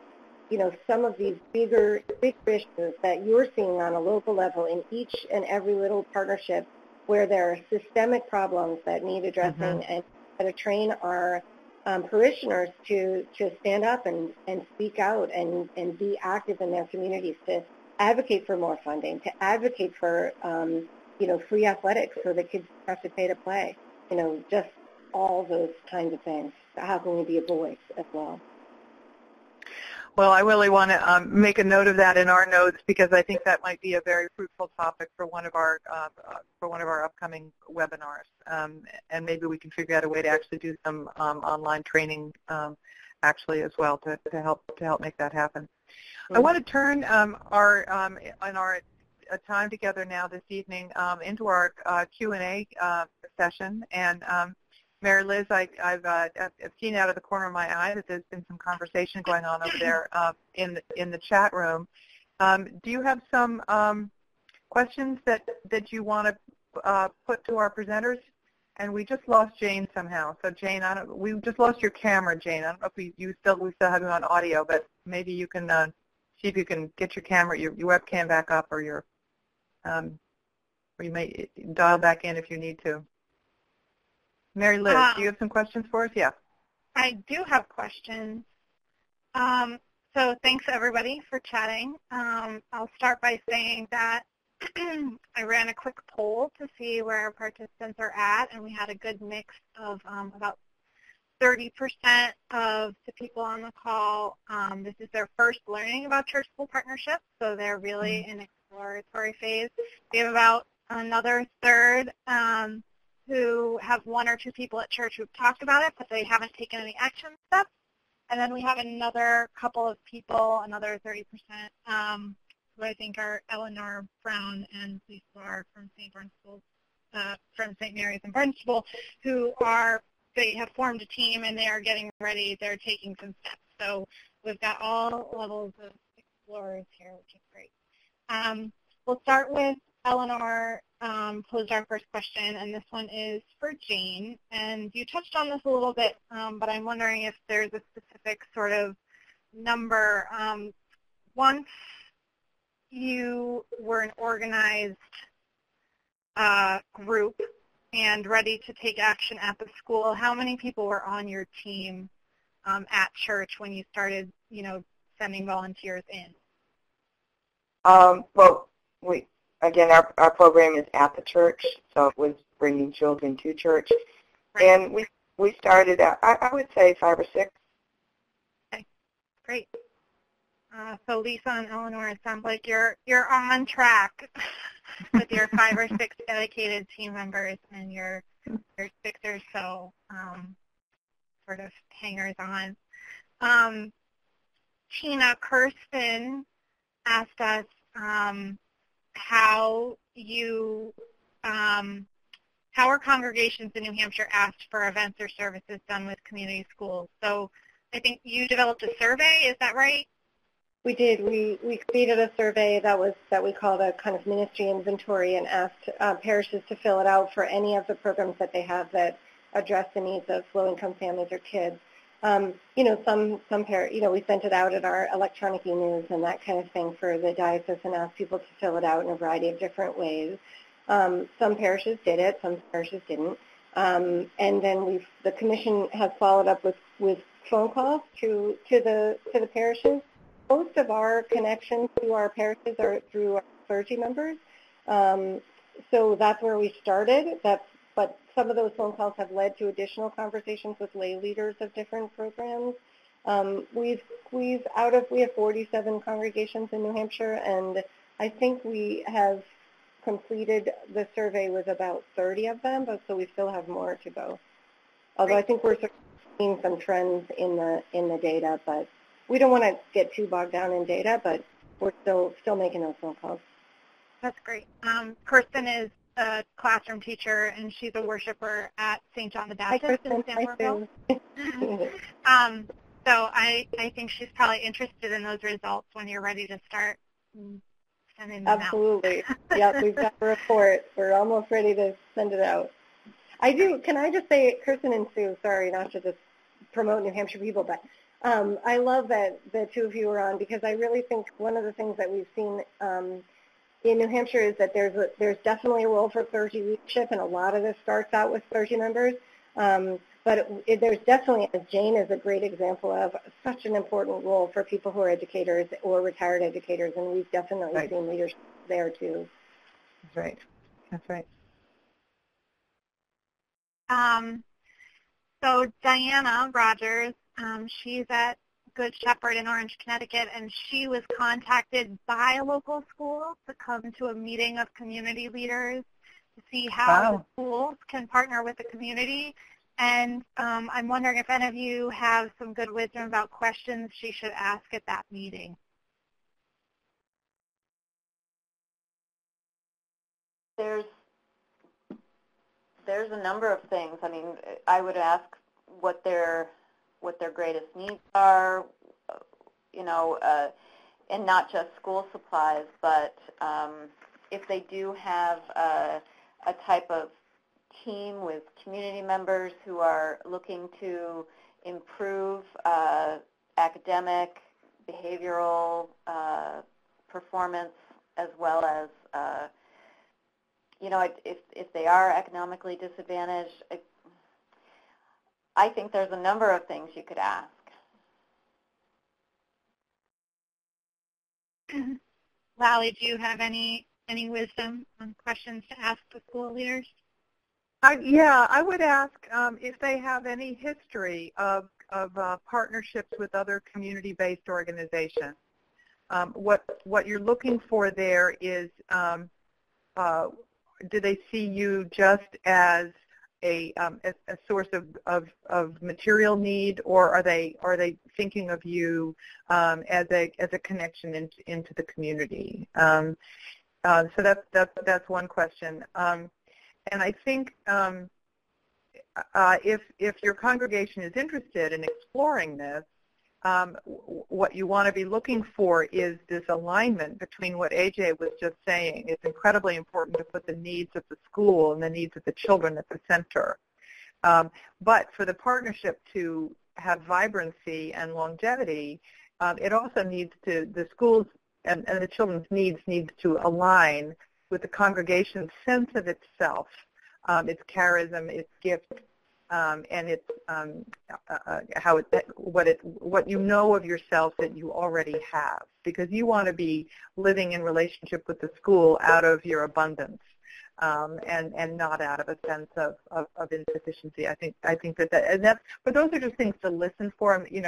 some of these bigger issues that you're seeing on a local level in each and every little partnership, where there are systemic problems that need addressing, and to train our parishioners to stand up and speak out and be active in their communities, to advocate for more funding, to advocate for free athletics so that kids have to pay to play, just all those kinds of things. How can we be a voice as well? Well, I really want to make a note of that in our notes, because I think that might be a very fruitful topic for one of our upcoming webinars, and maybe we can figure out a way to actually do some online training actually as well to help make that happen. I want to turn our time together now this evening into our Q&A session, and Mary Liz, I've seen out of the corner of my eye that there's been some conversation going on over there in the chat room. Do you have some questions that you want to put to our presenters? And we just lost Jane somehow. So Jane, we just lost your camera, Jane. I don't know if we still have you on audio, but maybe you can see if you can get your camera, your webcam back up, or you may dial back in if you need to. Mary Liz, do you have some questions for us? Yeah. I do have questions. So thanks, everybody, for chatting. I'll start by saying that I ran a quick poll to see where our participants are at, and we had a good mix of about 30% of the people on the call. This is their first learning about church-school partnerships, so they're really in exploratory phase. We have about another third who have one or two people at church who've talked about it, but they haven't taken any action steps. And then we have another couple of people, another 30%, who I think are Eleanor Brown and Lisa are from from St. Mary's and Barnstable, they have formed a team and they are getting ready. They're taking some steps. So we've got all levels of explorers here, which is great. We'll start with Eleanor. Posed our first question, and this one is for Jane. And you touched on this a little bit, but I'm wondering if there's a specific sort of number. Once you were an organized group and ready to take action at the school, how many people were on your team at church when you started, sending volunteers in? Well, again, our program is at the church, so it was bringing children to church. Right. And we started at, I would say, 5 or 6. Okay, great. So Lisa and Eleanor, it sounds like you're on track with your 5 or 6 dedicated team members and your 6 or so sort of hangers on. Tina, Kirsten asked us how are congregations in New Hampshire asked for events or services done with community schools? So I think you developed a survey, is that right? We did. We created a survey that we called a kind of ministry inventory and asked parishes to fill it out for any of the programs that they have that address the needs of low-income families or kids. We sent it out at our electronic e-news and that kind of thing for the diocese and asked people to fill it out in a variety of different ways. Some parishes did it, some parishes didn't. And then the commission has followed up with phone calls to the parishes. Most of our connections to our parishes are through our clergy members. So that's where we started. But some of those phone calls have led to additional conversations with lay leaders of different programs. We have 47 congregations in New Hampshire, and I think we have completed the survey with about 30 of them, but so we still have more to go. Although I think we're seeing some trends in the data, but we don't want to get too bogged down in data, but we're still making those phone calls. That's great. Kirsten is a classroom teacher, and she's a worshiper at St. John the Baptist in Stanfordville. So I think she's probably interested in those results when you're ready to start sending them Absolutely. Yep, we've got a report. We're almost ready to send it out. Can I just say, Kirsten and Sue, sorry, not to just promote New Hampshire people, but I love that the two of you are on because I really think one of the things that we've seen in New Hampshire is that there's definitely a role for clergy leadership, and a lot of this starts out with clergy members. But there's definitely, as Jane is a great example of, such an important role for people who are educators or retired educators, and we've definitely seen leadership there too. That's right. That's right. So Diana Rogers, she's at Good Shepherd in Orange, Connecticut, and she was contacted by a local school to come to a meeting of community leaders to see how the schools can partner with the community. And I'm wondering if any of you have some good wisdom about questions she should ask at that meeting. There's a number of things. I mean, I would ask what their greatest needs are, and not just school supplies, but if they do have a type of team with community members who are looking to improve academic, behavioral performance, as well as if they are economically disadvantaged. I think there's a number of things you could ask. Lally, do you have any wisdom on questions to ask the school leaders? I would ask if they have any history of partnerships with other community-based organizations. What you're looking for there is, do they see you just as a source of material need, or are they thinking of you as a connection into the community? So that's one question. And I think if your congregation is interested in exploring this, what you want to be looking for is this alignment between what AJ was just saying. It's incredibly important to put the needs of the school and the needs of the children at the center. But for the partnership to have vibrancy and longevity, it also needs to, the schools and the children's needs to align with the congregation's sense of itself, its charism, its gift, and its what you know of yourself that you already have, because you want to be living in relationship with the school out of your abundance, and not out of a sense of insufficiency. I think that but those are just things to listen for, in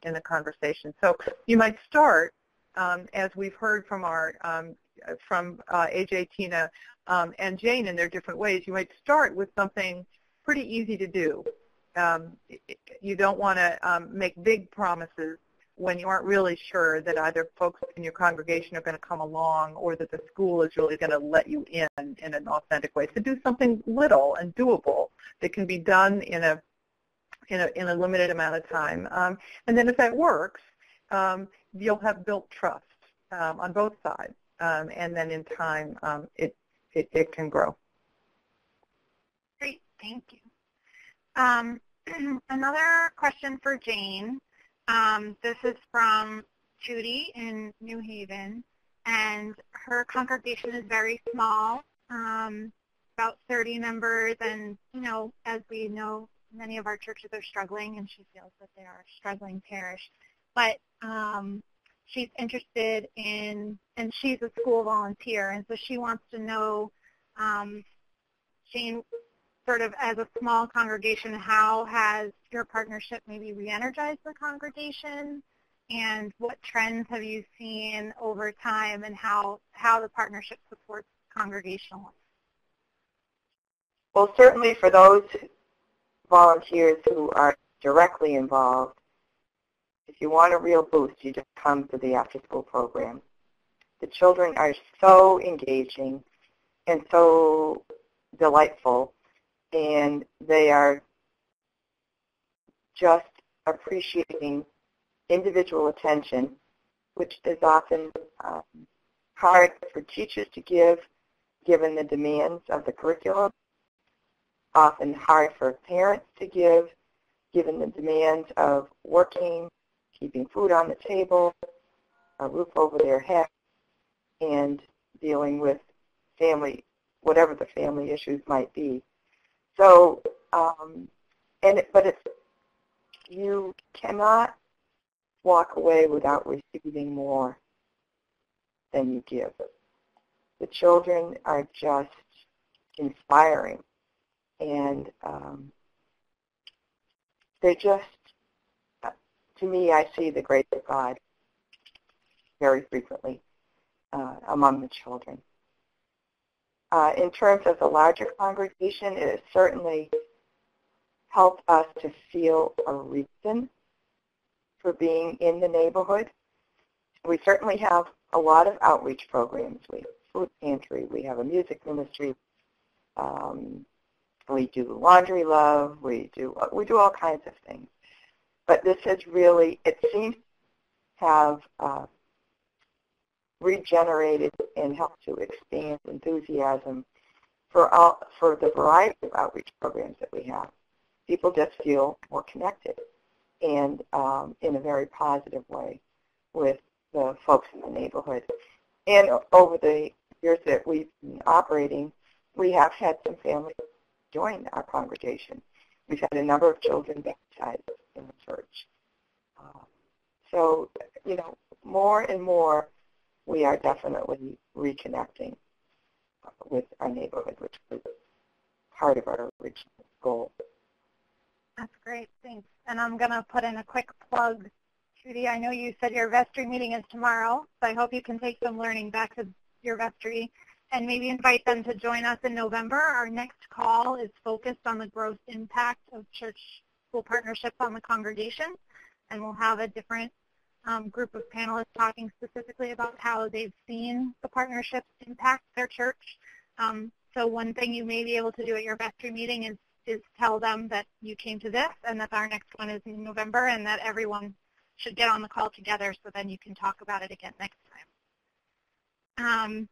a conversation. So you might start, as we've heard from from AJ, Tina, and Jane in their different ways. You might start with something pretty easy to do. you don't want to make big promises when you aren't really sure that either folks in your congregation are going to come along or that the school is really going to let you in an authentic way. So do something little and doable that can be done in a limited amount of time. And then if that works, you'll have built trust on both sides. And then in time, it can grow. Great, thank you. Another question for Jane. This is from Judy in New Haven, and her congregation is very small, about 30 members, and, as we know, many of our churches are struggling, and she feels that they are a struggling parish. But she's interested in, and she's a school volunteer, and so she wants to know, Jane, sort of as a small congregation, how has your partnership maybe re-energized the congregation, and what trends have you seen over time, and how the partnership supports congregational? Well, certainly for those volunteers who are directly involved, if you want a real boost, you just come to the after-school program. The children are so engaging and so delightful, and they are just appreciating individual attention, which is often hard for teachers to give, given the demands of the curriculum, often hard for parents to give, given the demands of working, keeping food on the table, a roof over their head, and dealing with family, whatever the family issues might be. So, you cannot walk away without receiving more than you give. The children are just inspiring, and they're just, to me, I see the grace of God very frequently among the children. In terms of the larger congregation, it has certainly helped us to feel a reason for being in the neighborhood. We certainly have a lot of outreach programs. We have a food pantry. We have a music ministry. We do laundry love. We do all kinds of things. But this has really, it seems to have regenerated and helped to expand enthusiasm for the variety of outreach programs that we have. People just feel more connected and in a very positive way with the folks in the neighborhood. And over the years that we've been operating, we have had some families join our congregation. We've had a number of children baptized in the church. So, more and more, we are definitely reconnecting with our neighborhood, which was part of our original goal. That's great, thanks. And I'm going to put in a quick plug. Judy, I know you said your vestry meeting is tomorrow, so I hope you can take some learning back to your vestry and maybe invite them to join us in November. Our next call is focused on the growth impact of church-school partnerships on the congregation, and we'll have a different group of panelists talking specifically about how they've seen the partnerships impact their church. So one thing you may be able to do at your vestry meeting is tell them that you came to this and that our next one is in November, and that everyone should get on the call together so then you can talk about it again next time.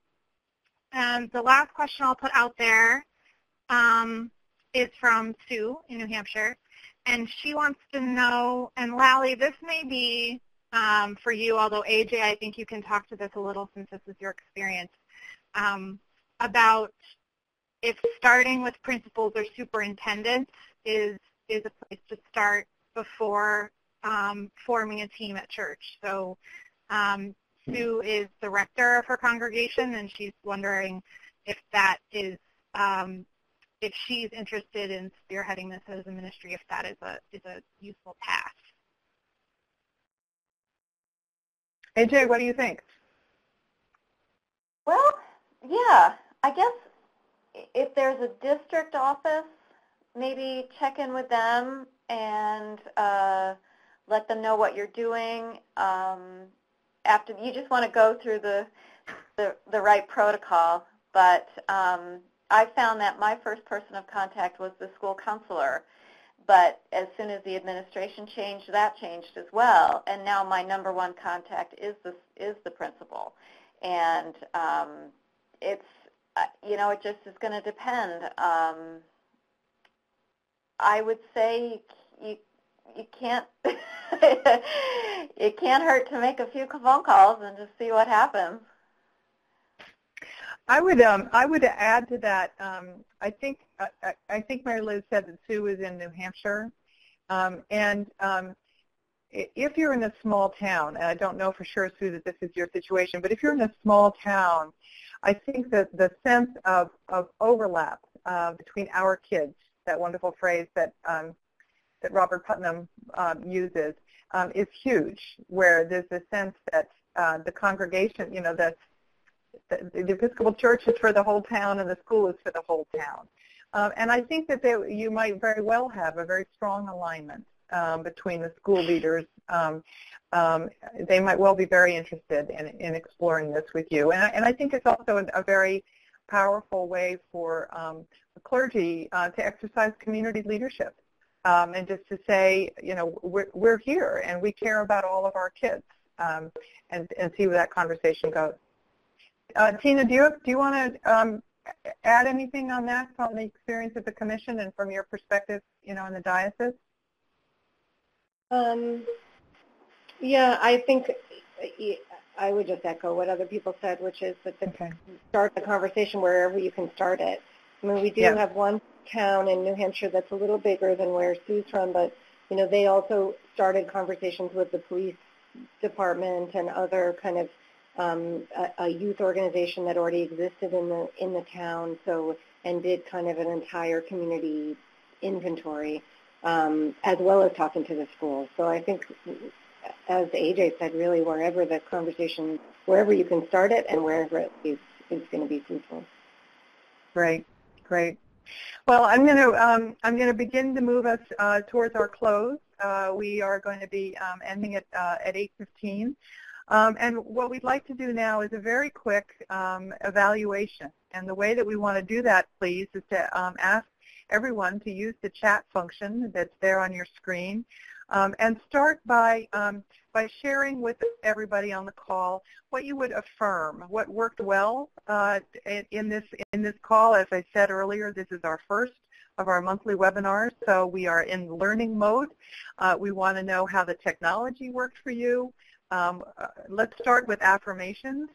And the last question I'll put out there is from Sue in New Hampshire, and she wants to know, and Lally, this may be for you, although AJ, I think you can talk to this a little since this is your experience, about if starting with principals or superintendents is a place to start before forming a team at church. So Sue is the rector of her congregation, and she's wondering if that is, if she's interested in spearheading this as a ministry, if that is a useful path. AJ, what do you think? Well, yeah, I guess if there's a district office, maybe check in with them and let them know what you're doing. After you just want to go through the right protocol, but I found that my first person of contact was the school counselor, but as soon as the administration changed, that changed as well, and now my number one contact is the principal, and it's it just is going to depend. I would say you can't it can't hurt to make a few phone calls and just see what happens. I would add to that. I think Mary Liz said that Sue is in New Hampshire, and if you're in a small town, and I don't know for sure, Sue, that this is your situation, but if you're in a small town, I think that the sense of overlap between our kids, that wonderful phrase that Robert Putnam uses, is huge, where there's a sense that the congregation, the Episcopal Church is for the whole town and the school is for the whole town. And I think that you might very well have a very strong alignment between the school leaders. They might well be very interested in exploring this with you. And I think it's also a very powerful way for the clergy to exercise community leadership. And just to say, we're here and we care about all of our kids, and see where that conversation goes. Tina, do you want to add anything on that from the experience of the commission and from your perspective, in the diocese? Yeah, I think I would just echo what other people said, which is that start the conversation wherever you can start it. I mean, we do have one town in New Hampshire that's a little bigger than where Sue's from, but they also started conversations with the police department and other kind of a youth organization that already existed in the town, and did kind of an entire community inventory, as well as talking to the schools. So I think, as AJ said, really wherever the conversation, wherever you can start it and wherever it is going to be fruitful. Great. Well, I'm going to begin to move us towards our close. We are going to be ending it at 8:15. And what we'd like to do now is a very quick evaluation. And the way that we want to do that, please, is to ask everyone to use the chat function that's there on your screen, and start by sharing with everybody on the call what you would affirm, what worked well in this call. As I said earlier, this is our first of our monthly webinars, so we are in learning mode. We want to know how the technology worked for you. Let's start with affirmations.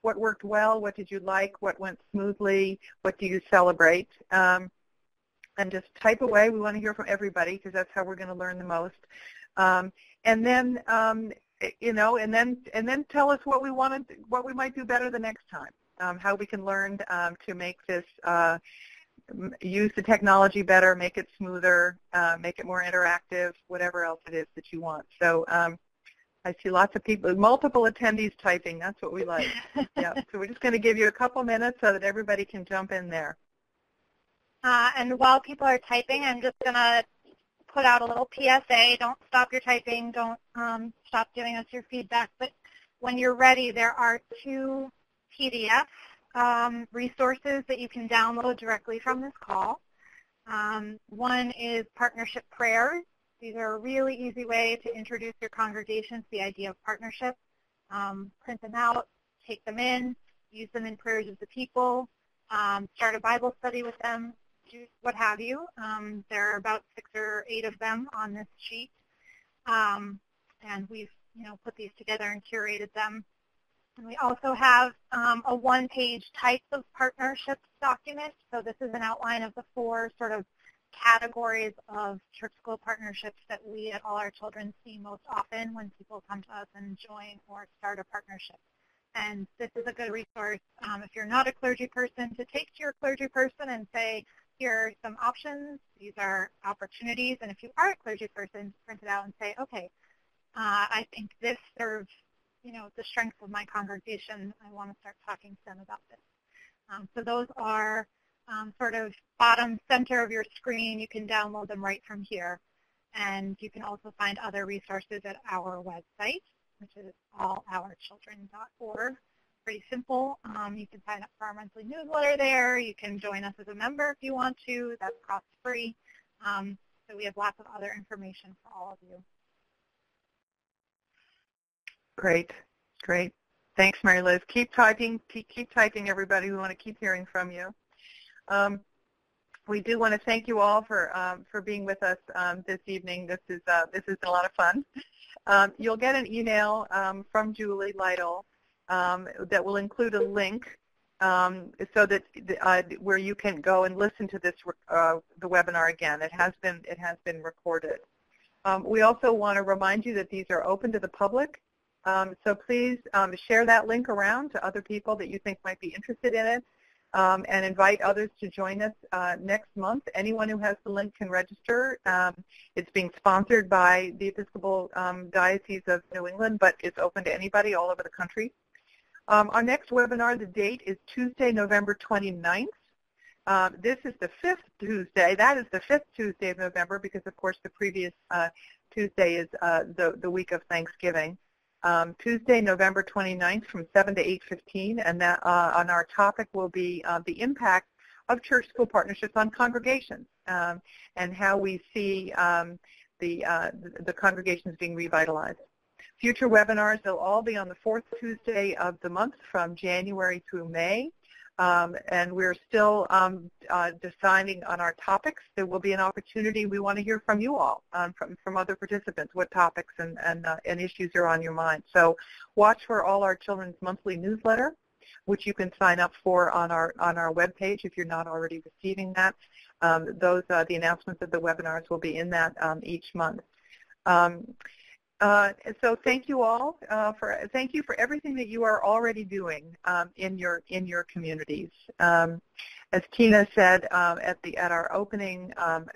What worked well? What did you like? What went smoothly? What do you celebrate? And just type away. We want to hear from everybody because that's how we're going to learn the most. And then, and then tell us what we might do better the next time. How we can learn to make this, use the technology better, make it smoother, make it more interactive, whatever else it is that you want. So I see lots of people, multiple attendees typing. That's what we like. Yeah. So we're just going to give you a couple minutes so that everybody can jump in there. And while people are typing, I'm just going to put out a little PSA. Don't stop your typing. Don't stop giving us your feedback. But when you're ready, there are 2 PDF resources that you can download directly from this call. One is partnership prayers. These are a really easy way to introduce your congregation to the idea of partnership. Print them out, take them in, use them in prayers of the people, start a Bible study with them, what have you. There are about 6 or 8 of them on this sheet, and we've put these together and curated them. And we also have a one-page types of partnerships document. So this is an outline of the 4 sort of categories of church-school partnerships that we at All Our Children see most often when people come to us and join or start a partnership. And this is a good resource if you're not a clergy person to take to your clergy person and say, here are some options, these are opportunities, and if you are a clergy person, print it out and say, okay, I think this serves the strengths of my congregation. I want to start talking to them about this. So those are sort of bottom center of your screen. You can download them right from here. And you can also find other resources at our website, which is allourchildren.org. Pretty simple. You can sign up for our monthly newsletter there. You can join us as a member if you want to. That's cost-free. So we have lots of other information for all of you. Great, great. Thanks, Mary Liz. Keep typing, everybody. We want to keep hearing from you. We do want to thank you all for being with us this evening. This has been a lot of fun. You'll get an email from Julie Lytle that will include a link so that where you can go and listen to this the webinar again. It has been recorded. We also want to remind you that these are open to the public. So please share that link around to other people that you think might be interested in it, and invite others to join us next month. Anyone who has the link can register. It's being sponsored by the Episcopal Diocese of New England, but it's open to anybody all over the country. Our next webinar, the date is Tuesday, November 29th. This is the 5th Tuesday. That is the 5th Tuesday of November because, of course, the previous Tuesday is the week of Thanksgiving. Tuesday, November 29th from 7 to 8:15, and that on our topic will be the impact of church-school partnerships on congregations and how we see the congregations being revitalized. Future webinars, they'll all be on the 4th Tuesday of the month from January through May. And we're still deciding on our topics. There will be an opportunity. We want to hear from you all, from other participants, what topics and issues are on your mind. So watch for All Our Children's monthly newsletter, which you can sign up for on our webpage if you're not already receiving that. The announcements of the webinars will be in that each month. So thank you all thank you for everything that you are already doing in your communities. As Tina said at our opening,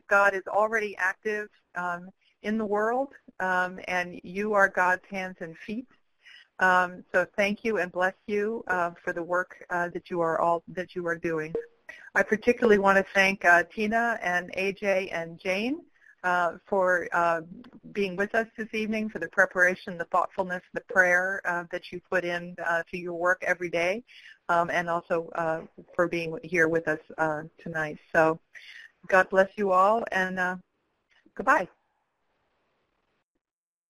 God is already active in the world, and you are God's hands and feet. So thank you and bless you for the work that you are doing. I particularly want to thank Tina and AJ and Jane for being with us this evening, for the preparation, the thoughtfulness, the prayer that you put in to your work every day, and also for being here with us tonight. So God bless you all, and goodbye.